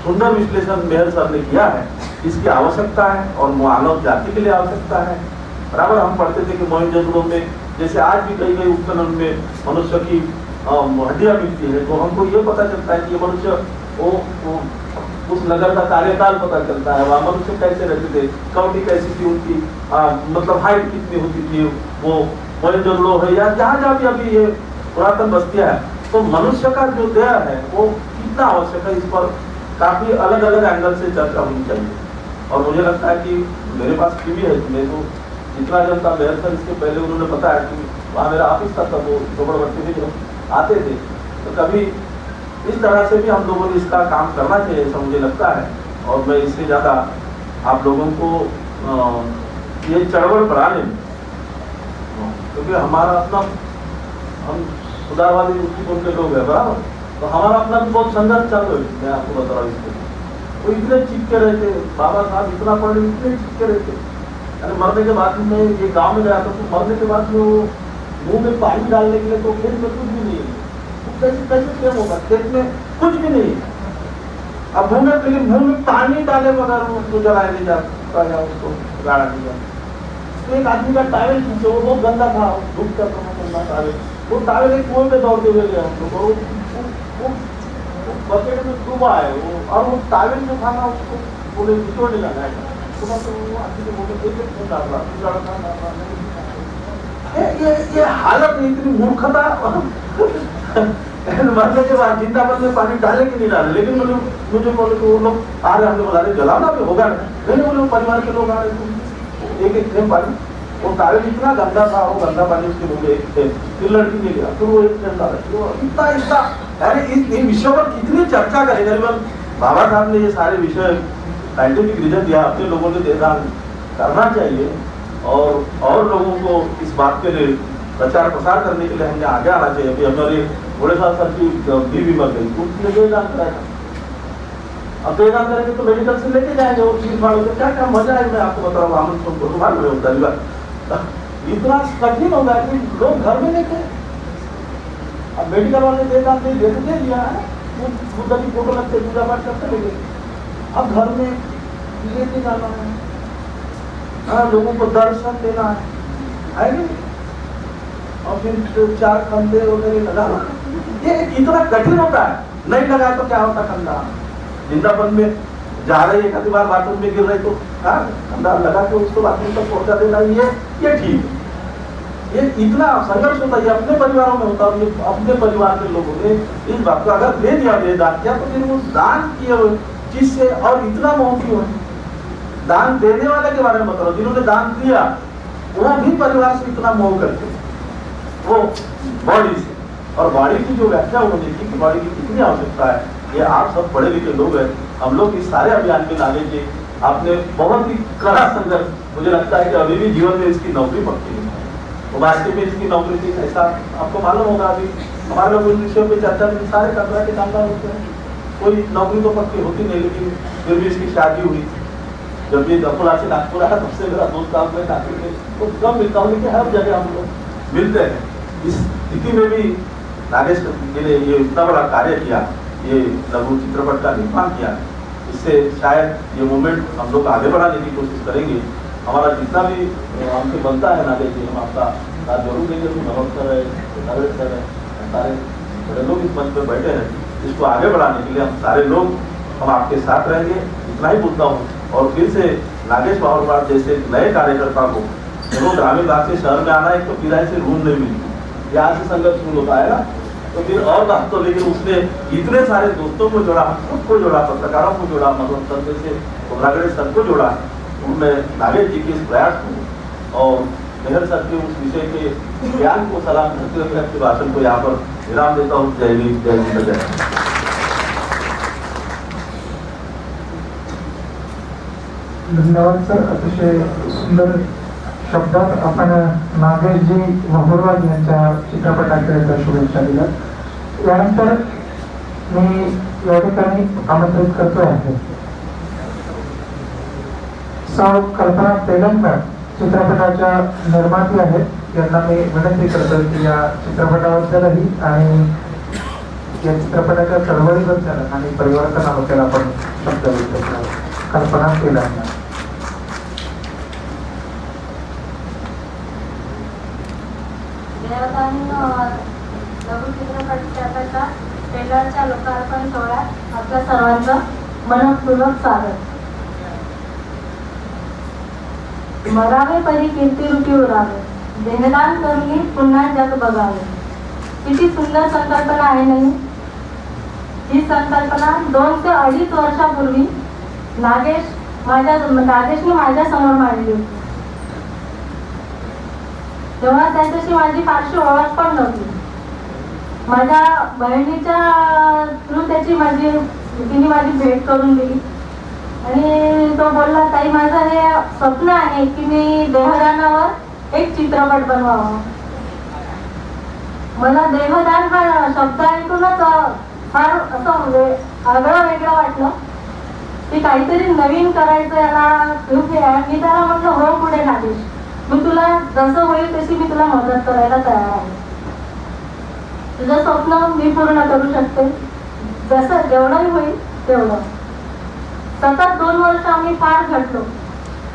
सुंदर विश्लेषण मेहर सर ने किया है, इसकी आवश्यकता है और मानव जाति के लिए आवश्यकता है, बराबर। हम पढ़ते थे कि मोहनजोदड़ो में जैसे आज भी कई कई उत्खनन में मनुष्य की हड्डियां मिलती है, तो हमको ये पता चलता है कि ये मनुष्य वो उस नगर का कार्यकाल पता चलता है, वहाँ मनुष्य कैसे रहते थे, कौटी कैसी थी उनकी, मतलब हाइट कितनी होती थी, वो मोहनजोदड़ो है या जहाँ जहाँ भी अभी ये पुरातन बस्तियां है, तो मनुष्य का जो देह है वो कितना आवश्यक है, इस पर काफी अलग अलग एंगल से चर्चा होनी चाहिए। और मुझे लगता है कि मेरे पास टीवी है, मैं तो जितना जनता मेयर सर इसके पहले उन्होंने बताया कि वहाँ मेरा ऑफिस था, तब वो झोपड़पट्टी में जब आते थे तो कभी इस तरह से भी हम लोगों ने इसका काम करना चाहिए, ऐसा मुझे लगता है। और मैं इससे ज़्यादा आप लोगों को ये चढ़वड़ बढ़ाने में, क्योंकि हमारा अपना, हम सुधारवादी दृष्टिकोण के लोग हैं, बराबर, तो हमारा अपना भी बहुत संघर्ष चल रहा है। मैं आपको बता रहा हूँ, इसको वो इतने चिपके रहते, बाबा साहब इतना पढ़े, इतने चिपके रहते, अरे मरने के बाद में ये गांव में गया था, तो मरने के बाद में वो मुंह में पानी डालने के लिए तो खेत में कुछ भी नहीं है, कैसे कैसे क्या होगा, खेत में कुछ भी नहीं है। अब मुंह में पानी डाले बगैर उसको जलाया नहीं जाता या उसको गाड़ा नहीं जाता। तो एक आदमी का टावल खींचे, वो बहुत गंदा था, धूप का गंदा टावल, वो टावल एक कुएं में दौड़ते हुए गया हम लोग, वो बकेट में डूबा है वो, और वो टावल जो था ना उसको बोले निचोड़ नहीं लगा है, तो वो आदमी के मुंह में एक खून डाल रहा, ये हालत नहीं, इतनी मूर्खता। मरने के बाद जिंदाबाद में पानी डाले कि नहीं डाले, लेकिन मुझे बोले तो वो लोग आ रहे, हमने बोला जलाना भी होगा नहीं, बोले परिवार के लोग आ रहे, एक एक फ्रेम पानी, वो टावल इतना गंदा था, वो गंदा पानी उसके मुंह में एक फिर लड़की ने लिया, फिर वो एक फ्रेम डाला, इतना इतना, अरे इन विषयों पर कितनी चर्चा करेंगे। बाबा साहब ने ये सारे विषय साइंटिफिक रीजन दिया, अपने लोगों ने देदान करना चाहिए, और लोगों को इस बात के लिए प्रचार प्रसार करने के लिए हमने आगे आना चाहिए। अभी हमारे बड़े साहब सर की बीवी मर गई, उसने देदान कराया था, अब देदान करेंगे तो मेडिकल से लेके जाएंगे और चीज फाड़ होकर क्या क्या मजा है, मैं आपको बता रहा हूँ, तुमको तो मालूम होता है, इतना कठिन होगा कि लोग घर में लेके, अब मेडिकल वाले देदान दे दिया है, बुद्ध की फोटो लगते पूजा पाठ करते लेके, अब घर में लेके जाना है, लोगों को दर्शन देना है नहीं, और फिर 4 कंधे वगैरह लगाना, ये इतना कठिन होता है, नहीं लगा तो क्या होता, कंधा जिंदापन में जा रहे, एक आधी बार बाथरूम में गिर रहे तो कंधा लगा के उसको बाथरूम तक पहुंचा देना, ये ठीक है। ये इतना संघर्ष होता है, अपने परिवारों में होता है, अपने परिवार के लोगों ने इस बात को अगर दे दिया, दान किया, तो फिर वो दान किए चीज से और इतना मोह क्यों है। दान देने वाले के बारे में बताओ, जिन्होंने दान दिया वो भी परिवार से इतना मोह करते, वो बॉडी से, और बॉडी की जो व्याख्या उन्होंने की कि बॉडी की कितनी आवश्यकता है, ये आप सब पढ़े लिखे लोग हैं, हम लोग इस सारे अभियान में लाने के आपने बहुत ही कड़ा संघर्ष, मुझे लगता है कि अभी भी जीवन में इसकी नौकरी पक्की है, तो वास्तव में इसकी नौकरी थी, ऐसा आपको मालूम होगा। अभी हमारे लोग इन विषयों पर चर्चा में सारे कंपनी के कामगार होते हैं, कोई नौकरी तो पक्की होती नहीं, लेकिन फिर भी इसकी शादी हुई, जब ये दफुला से नागपुर आया तब से मेरा दोस्त साहब में नागपुर में तो कम मिलता हूँ, लेकिन हर जगह हम लोग मिलते हैं। इस स्थिति में भी नागेश जी ने ये इतना बड़ा कार्य किया, ये लघु चित्रपट का निर्माण किया, इससे शायद ये मूवमेंट हम लोग आगे बढ़ाने की कोशिश करेंगे। हमारा जितना भी हमसे बनता है नागेश जी, हम आपका साथ जरूर देंगे। मनोज सर है, नरेश सर है, सारे बड़े लोग इस मंच पर बैठे हैं, इसको आगे बढ़ाने के लिए हम सारे लोग हम आपके साथ रहेंगे, इतना ही बोलता हूँ। और फिर से नागेश बाबूराव जैसे नए कार्यकर्ता को जो ग्रामीण इलाके से शहर में आना, एक तो किराए से रूम नहीं मिलती, यहाँ से संघर्ष शुरू होता है ना, तो फिर और बात तो, लेकिन उसने इतने सारे दोस्तों को जोड़ा, खुद को जोड़ा, पत्रकारों को जोड़ा, मनोज सर से कोबरागढ़ सर को जोड़ा, उनमें नागेश जी के इस प्रयास को और मेहर साथी उस विषय के ज्ञान को सलाम करते हुए अपने भाषण को यहाँ पर विराम देता हूँ। जय हिंद, जय हिंद, जय हिंद। धन्यवाद सर, अतिशय सुंदर शब्दात आपण नागेशजी महुरवाद यांच्या चित्रपटाकडे शुभेच्छा दिल्या. यानंतर मी या ठिकाणी आमंत्रित करतो आहे सौ कल्पना तेलंगण चित्रपटाच्या निर्माती आहेत, यांना मी विनंती करतो की या चित्रपटाबद्दलही आणि या चित्रपटाच्या चळवळीबद्दल आणि परिवर्तनाबद्दल आपण शब्द व्यक्त करावा. कल्पना तेलंगण. लघु चित्रपटाच्या ट्रेलरच्या लोकार्पण सोहळ्यात आपल्या सर्वांचं मनपूर्वक स्वागत. मरावे परी कीर्तिरूपी उरावे, देहदान करून पुन्हा जग बघावे. किती सुंदर संकल्पना आहे नाही. ही संकल्पना 2 ते 2.5 वर्षापूर्वी नागेशने माझ्या समोर मांडली होती. तेव्हा त्यांच्याशी माझी फारशी ओळख पण नव्हती. माझ्या बहिणीच्या थ्रू तिने माझी भेट करून दिली आणि तो बोलला, ताई माझं हे स्वप्न आहे की मी देहदानावर एक चित्रपट बनवावा. मला देहदान हा शब्द ऐकूनच फार असं आगळं वेगळं वाटलं की काहीतरी नवीन करायचं याला. मी त्याला म्हटलं, हो पुढे नागेश, मी तुला जसं होईल तशी मी तुला मदत करायला तयार आहे. तुझं स्वप्न मी पूर्ण करू शकते, जसं जेवढंही होईल तेवढं. सतत 2 वर्ष आम्ही फार झटलो.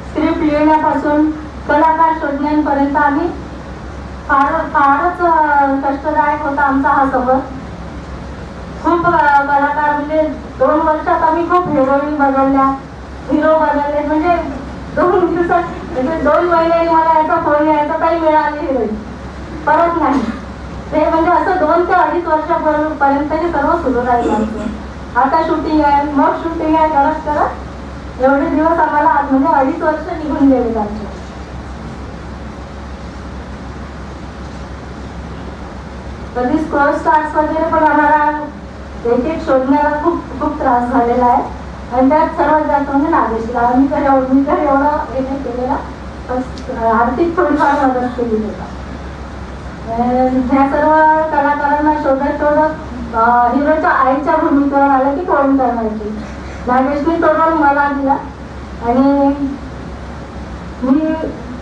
स्क्रिप्ट लिहिण्यापासून कलाकार शोधण्यापर्यंत आम्ही फारच कष्टदायक होता आमचा हा सफर. खूप कलाकार म्हणजे 2 वर्षात आम्ही खूप हिरोईन बदलल्या, हिरो बदलले. म्हणजे 2 दिवसात म्हणजे 2 महिन्यांनी मला याचा फोन यायचा, काही मिळाली हिरोईन परत नाही. ते म्हणजे असं 2 ते 2.5 वर्षापर्यंत हे सर्व सुरू राहिलं आमचं. आता शूटिंग आहे, मग शूटिंग आहे करत करत एवढे दिवस आम्हाला म्हणजे 2.5 वर्ष निघून गेले आमचे. कधी स्क्रॉल स्टार्स वगैरे पण आम्हाला एक शोधण्याला खूप त्रास झालेला आहे. आणि त्यात सर्वात जास्त म्हणजे नागेशला मी तर एवढं हे नाही केलेलं, आर्थिक थोडीफार मदत केली होता. ह्या सर्व कलाकारांना शोधत हिरोच्या आईच्या भूमिकेवर आलं की कोण करण्याची. नागेशने तो रोल मला दिला आणि मी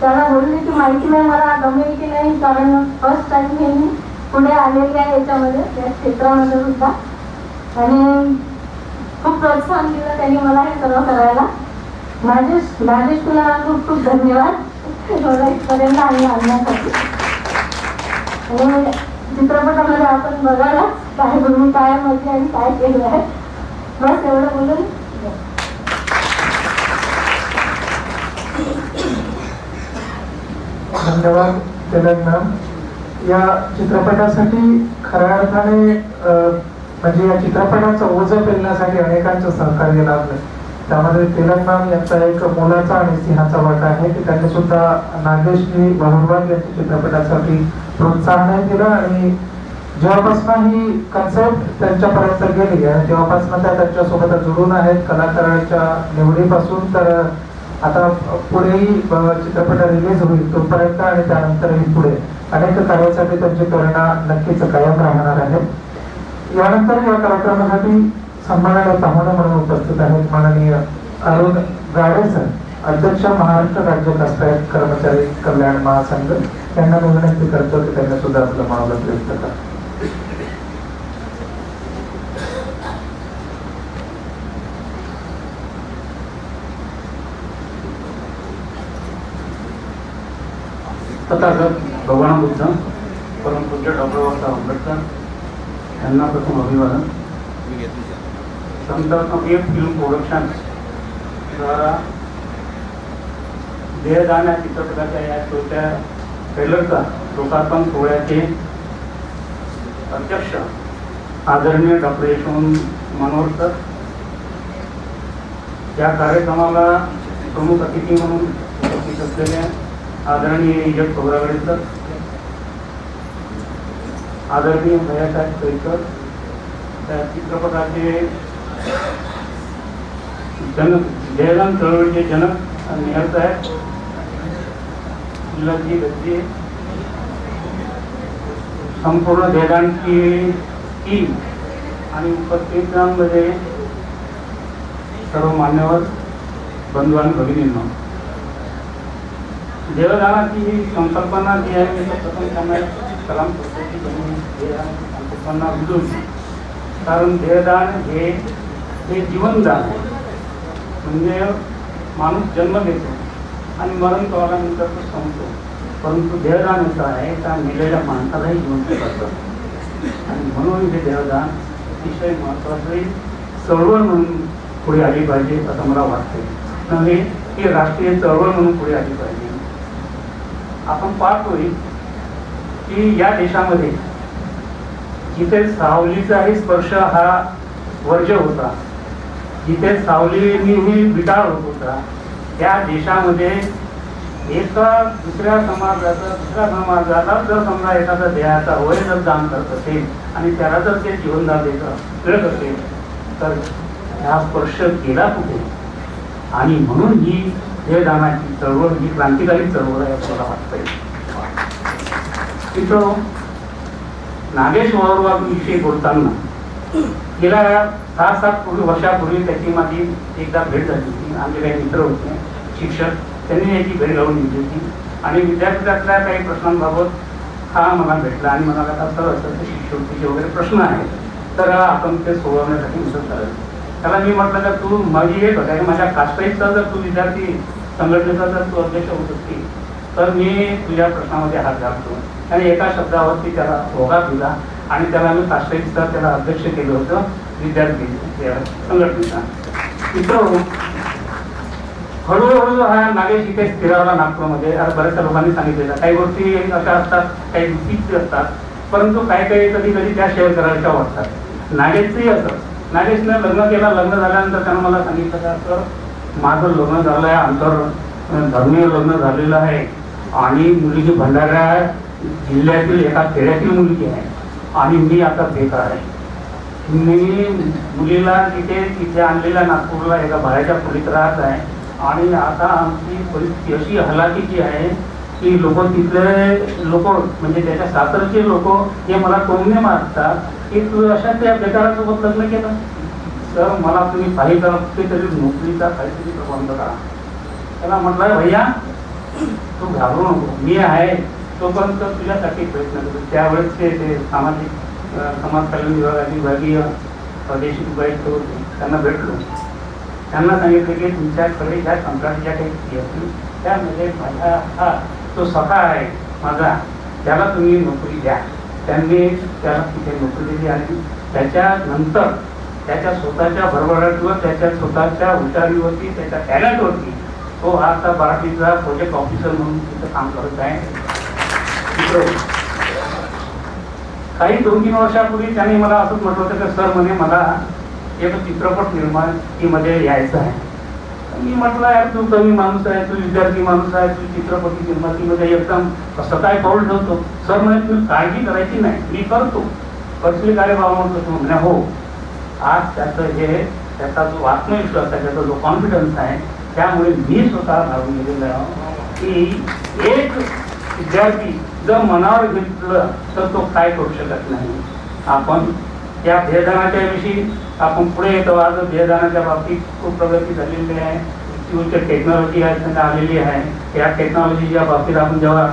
त्याला बोलली की माहिती नाही मला जमेल की नाही, कारण फर्स्ट टाइम हे मी पुढे आलेली आहे याच्यामध्ये, या क्षेत्रामध्ये सुद्धा. आणि खूप प्रोत्साहन दिलं त्यांनी मला हे सर्व करायला. नागेश तुला खूप खूप धन्यवाद एवढं इथपर्यंत आणण्यासाठी. आणि चित्रपटामध्ये आपण बघायला काय भूमिका आहे माझी आणि काय केलं आहे, बस एवढं बोलून. धन्यवाद तेलंगण. या चित्रपटासाठी खऱ्या अर्थाने म्हणजे या चित्रपटाचं ओझं पेलण्यासाठी अनेकांचं सहकार्य लाभलं. त्यामध्ये तेलंगण यांचा एक मोलाचा आणि सिंहाचा वाटा आहे की त्यांनी सुद्धा नागेशनी बहुरवाद यांच्या चित्रपटासाठी प्रोत्साहन दिलं. आणि जेव्हापासून ही कन्सेप्ट त्यांच्यापर्यंत गेली आणि तेव्हापासून त्या त्यांच्यासोबत जुळून आहेत, कलाकारांच्या निवडीपासून तर आता पुढेही चित्रपट रिलीज होईल तोपर्यंत आणि त्यानंतरही पुढे अनेक कार्यासाठी त्यांची प्रेरणा नक्कीच कायम राहणार आहे. यानंतर या कार्यक्रमासाठी सन्मानाला पाहुणे म्हणून उपस्थित आहेत माननीय अरुण गाडे सर, अध्यक्ष महाराष्ट्र राज्य कष्टायत कर्मचारी कल्याण महासंघ. यांना मी विनंती करतो की त्यांनी सुद्धा आपलं मनोगत व्यक्त करा. तथागत भगवान बुद्ध परमपूज्य डॉक्टर बाबासाहेब आंबेडकर यांना प्रथम अभिवादन. संतप्रिय फिल्म प्रोडक्शन द्वारा देहदान या चित्रपटाच्या या छोट्या ट्रेलरचा लोकार्पण सोहळ्याचे अध्यक्ष आदरणीय डॉक्टर यशवंत मनोहर सर, या कार्यक्रमाला प्रमुख अतिथी म्हणून उपस्थित असलेल्या आदरणीय यश खोब्रागडे सर, आदरणीय भैयासाहेब कैकर, त्या चित्रपटाचे जनक, जयराम चळवळीचे जनक आणि मेहर साहेब, जिल्हाजी गज्जे, संपूर्ण देदानची टीम आणि उपस्थितांमध्ये सर्व मान्यवर बंधू आणि भगिनींना, देवदानाची ही संकल्पना जी आहे मी प्रथम त्यांना सलाम करतो की त्यांनी देवदानाची संकल्पना रुजवली. कारण देवदान हे जीवनदान आहे. म्हणजे माणूस जन्म घेतो आणि मरण पावल्यानंतर तो संपतो, परंतु देवदान असं आहे त्या मेलेल्या माणसालाही जिवंत करतं. आणि म्हणून हे देवदान अतिशय महत्त्वाची चळवळ म्हणून पुढे आली पाहिजे असं मला वाटते. नव्हे की राष्ट्रीय चळवळ म्हणून पुढे आली पाहिजे. आपण पाहतोय की या देशामध्ये जिथे सावलीचाही स्पर्श हा वर्ज्य होता, जिथे सावलीनेही विटाळ होत होता, त्या देशामध्ये एका दुसऱ्या समाजाला जर समजा एखादा देहाचा वय जर दान करत असेल आणि त्याला जर ते जीवनदान मिळत असेल तर हा स्पर्श केला कुठे. आणि म्हणून ही देहदानाची चळवळ ही क्रांतिकारी चळवळ आहे असं मला वाटतंय. तिथं नागेश वावरवाविषयी बोलताना गेल्या 6-7 वर्षापूर्वी त्याची माझी एकदा भेट झाली होती. आमचे काही मित्र होते शिक्षक, त्यांनी याची भेट लावून दिली होती आणि विद्यापीठातल्या काही प्रश्नांबाबत हा मला भेटला आणि म्हणाला का सर असं ते शिष्यवृत्तीचे वगैरे प्रश्न आहेत तर आपण ते सोडवण्यासाठी मदत करावी. त्याला मी म्हटलं का तू माझी एक होता माझ्या कास्टाईचा जर तू विद्यार्थी संघटनेचा जर तू अध्यक्ष होत असतील तर मी तुझ्या प्रश्नामध्ये हात घालतो. आणि एका शब्दावरती त्याला होगा दिला आणि त्याला मी कास्टाईचा त्याला अध्यक्ष केलं होतं विद्यार्थी संघटनेचा. मित्र हळूहळू हा नागेश इथे स्थिरावला नागपूरमध्ये. बऱ्याचशा लोकांनी सांगितलेलं काही गोष्टी अशा असतात, काही फिक्स असतात, परंतु काही कधी कधी त्या शेअर करायच्या वाटतात. नागेशचंही असं, नागेशनं लग्न केलं. लग्न झाल्यानंतर त्यानं मला सांगितलं का सर माझं लग्न झालं आहे, आंतर धर्मीय लग्न झालेलं आहे आणि मुलगी भंडारा जिल्ह्यातील एका खेड्यातील मुलगी आहे आणि मी आता बेकार आहे. मी मुलीला तिथे आणलेल्या नागपूरला एका भाड्याच्या खोलीत राहत आहे आणि आता आमची परिस्थिती अशी हलाखीची आहे की लोक तिथले लोक म्हणजे त्याच्या सासरचे लोक हे मला टोमणे मारतात की तू अशा त्या बेकारासोबत लग्न केलं. तर मला तुम्ही काही करा कुठेतरी नोकरीचा काहीतरी प्रबंध करा. त्याला म्हटलं भैया तू घाबरू नको, मी आहे तोपर्यंत तुझ्यासाठी प्रयत्न करतो. त्यावेळेस ते सामाजिक समाज कल्याण विभागाचे विभागीय प्रादेशिक उपायुक्त होते, त्यांना भेटलो. त्यांना सांगितलं की तुमच्याकडे ज्या कंत्राटीच्या काही फी असतील त्यामध्ये माझा हा तो सखा आहे माझा, त्याला तुम्ही नोकरी द्या. त्यांनी त्याला तिथे नोकरी दिली आणि त्याच्यानंतर त्याच्या स्वतःच्या भरभराटीवर, त्याच्या स्वतःच्या हुशारीवरती, त्याच्या टॅलेंटवरती तो आता बारावीचा प्रोजेक्ट ऑफिसर म्हणून तिथं काम करत आहे. काही 2-3 वर्षापूर्वी त्यांनी मला असंच म्हटलं होतं की सर म्हणे मला एक चित्रपट निर्मितीमध्ये यायचं आहे. मी म्हटलं यार तू कमी माणूस आहे, तू विद्यार्थी माणूस आहे, तू चित्रपट निर्मितीमध्ये एकदम कसं काय पाऊल ठेवतो. सर म्हणे तुम्ही काळजी करायची नाही, मी करतो. कसली काय बाबा म्हटलं तू म्हणे हो. आज त्याचा जो आत्मविश्वास आहे, त्याचा जो कॉन्फिडन्स आहे, त्यामुळे मी स्वतः धावून गेलेलो आहे की एक विद्यार्थी जर मनावर घेतलं तर तो काय करू शकत नाही. आपण त्या भेददानाच्या विषयी आपण पुढे येतो. आज भेददानाच्या बाबतीत खूप प्रगती झालेली आहे, उच्च टेक्नॉलॉजी आलेली आहे. या टेक्नॉलॉजीच्या बाबतीत आपण जेव्हा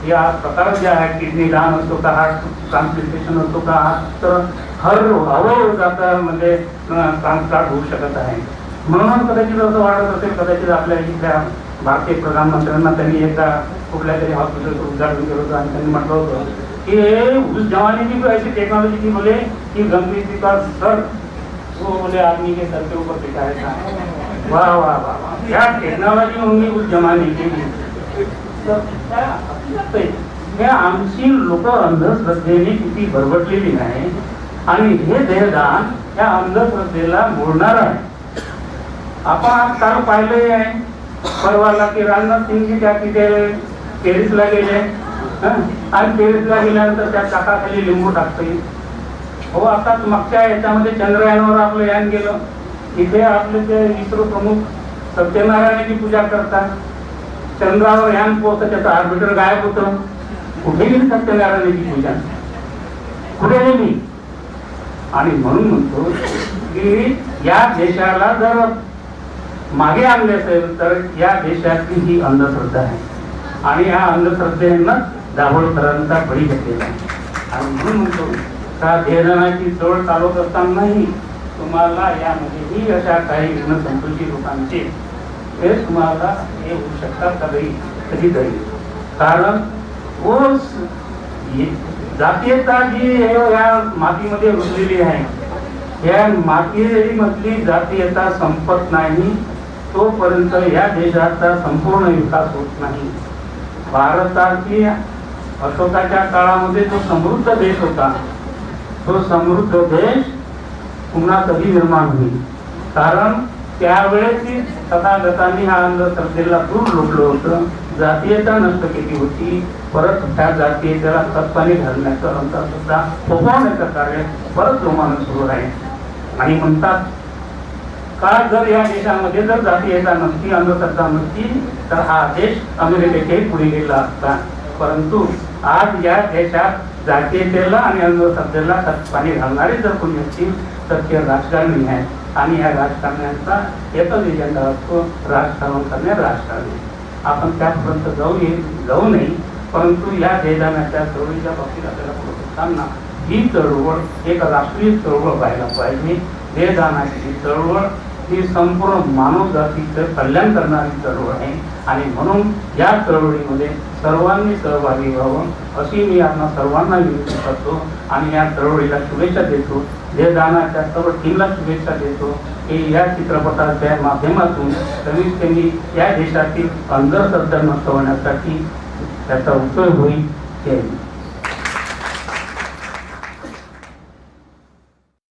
या प्रकार जे आहे किडनी दान असतो का, हार्ट ट्रान्सप्लांटेशन असतो का, तर हर अवयव जाता म्हणजे ट्रान्सप्लांट होऊ शकत आहे. म्हणून कदाचित असं वाटत असेल, कदाचित आपल्या इथल्या भारतीय प्रधानमंत्र्यांना त्यांनी एकदा कुठल्या तरी हॉस्पिटलचं उद्घाटन केलं होतं आणि त्यांनी म्हटलं होतं कि उस जमाने की तो ऐसी टेक्नोलॉजी थी बोले कि गंभीर जी का सर वो बोले आदमी के सर के ऊपर बिठाया था. वाह वाह वाह वाह, क्या टेक्नॉलॉजी होंगी उस जमाने की. हे आमची लोक अंधश्रद्धेने किती भरभटलेली नाही आणि हे देहदान या अंधश्रद्धेला मोडणार आहे. आपण आज काल पाहिलं आहे परवाला की राजनाथ सिंगजी त्या तिथे पॅरिसला गेले हं? आणि पॅरिसला गेल्यानंतर त्या चाकाखाली लिंबू टाकते. हो आता मागच्या याच्यामध्ये चंद्रयानावर आपलं यान गेलं. इथे आपले ते इस्रो प्रमुख सत्यनारायणाची पूजा करतात. चंद्रावर यान पोहोचतं त्याचं ऑर्बिटर गायब होतं. कुठे गेली सत्यनारायणाची पूजा? कुठे गेली? आणि म्हणून म्हणतो की या देशाला जर मागे आणले असेल तर या देशातली ही अंधश्रद्धा आहे आणि या अंधश्रद्धेनं दाभोळकरांचा बळी घेतलेला आहे. आणि म्हणून म्हणतो का देहदानाची चळवळ चालवत असतानाही तुम्हाला यामध्येही अशा काही गुणसंतोषी लोकांचे हे तुम्हाला हे होऊ शकतात कधीतरी. कारण जातीयता जी या मातीमध्ये रुजलेली आहे, या मातीमधली जातीयता संपत नाही तोपर्यंत या देशाचा संपूर्ण विकास होत नाही. भारताची अशोकाच्या काळामध्ये जो समृद्ध देश होता, तो समृद्ध देश पुन्हा कधी निर्माण होईल? कारण त्यावेळेची तथागतांनी हा अंधश्रद्धेला दूर लोटलं होतं, जातीयता नष्ट केली होती. परत त्या जातीयतेला तत्वाने घालण्याचं नंतर सुद्धा फोफावण्याचं कार्य परत जोमानं सुरू आहे. आणि म्हणतात का जर या देशामध्ये जर जातीयता नसती, अंधश्रद्धा नसती तर हा देश अमेरिकेच्याही पुढे गेला असता. परंतु आज या देशात जातीयतेला आणि अंधश्रद्धेला तत्वाने घालणारे जर कोणी असतील तर ते राजकारणी आहे. आणि या राजकारण्यांचा एकच एजेंडा असतो, राजकारण करणे, राजकारणी. आपण त्यापर्यंत जाऊ नये. परंतु या देशदानाच्या चळवळीच्या बाबतीत आपल्याला पुढे असताना ही चळवळ एक राष्ट्रीय चळवळ व्हायला पाहिजे. देशदानाची चळवळ ही संपूर्ण मानव जातीचं कल्याण करणारी चळवळ आहे आणि म्हणून या चळवळीमध्ये सर्वांनी सहभागी व्हावं अशी मी आपल्या सर्वांना विनंती करतो आणि या चळवळीला शुभेच्छा देतो. देशदानाच्या सर्व टीमला शुभेच्छा देतो की या चित्रपटाच्या माध्यमातून कमीत कमी या देशातील अंधश्रद्धा नष्ट होण्यासाठी त्याचा उपयोग होईल.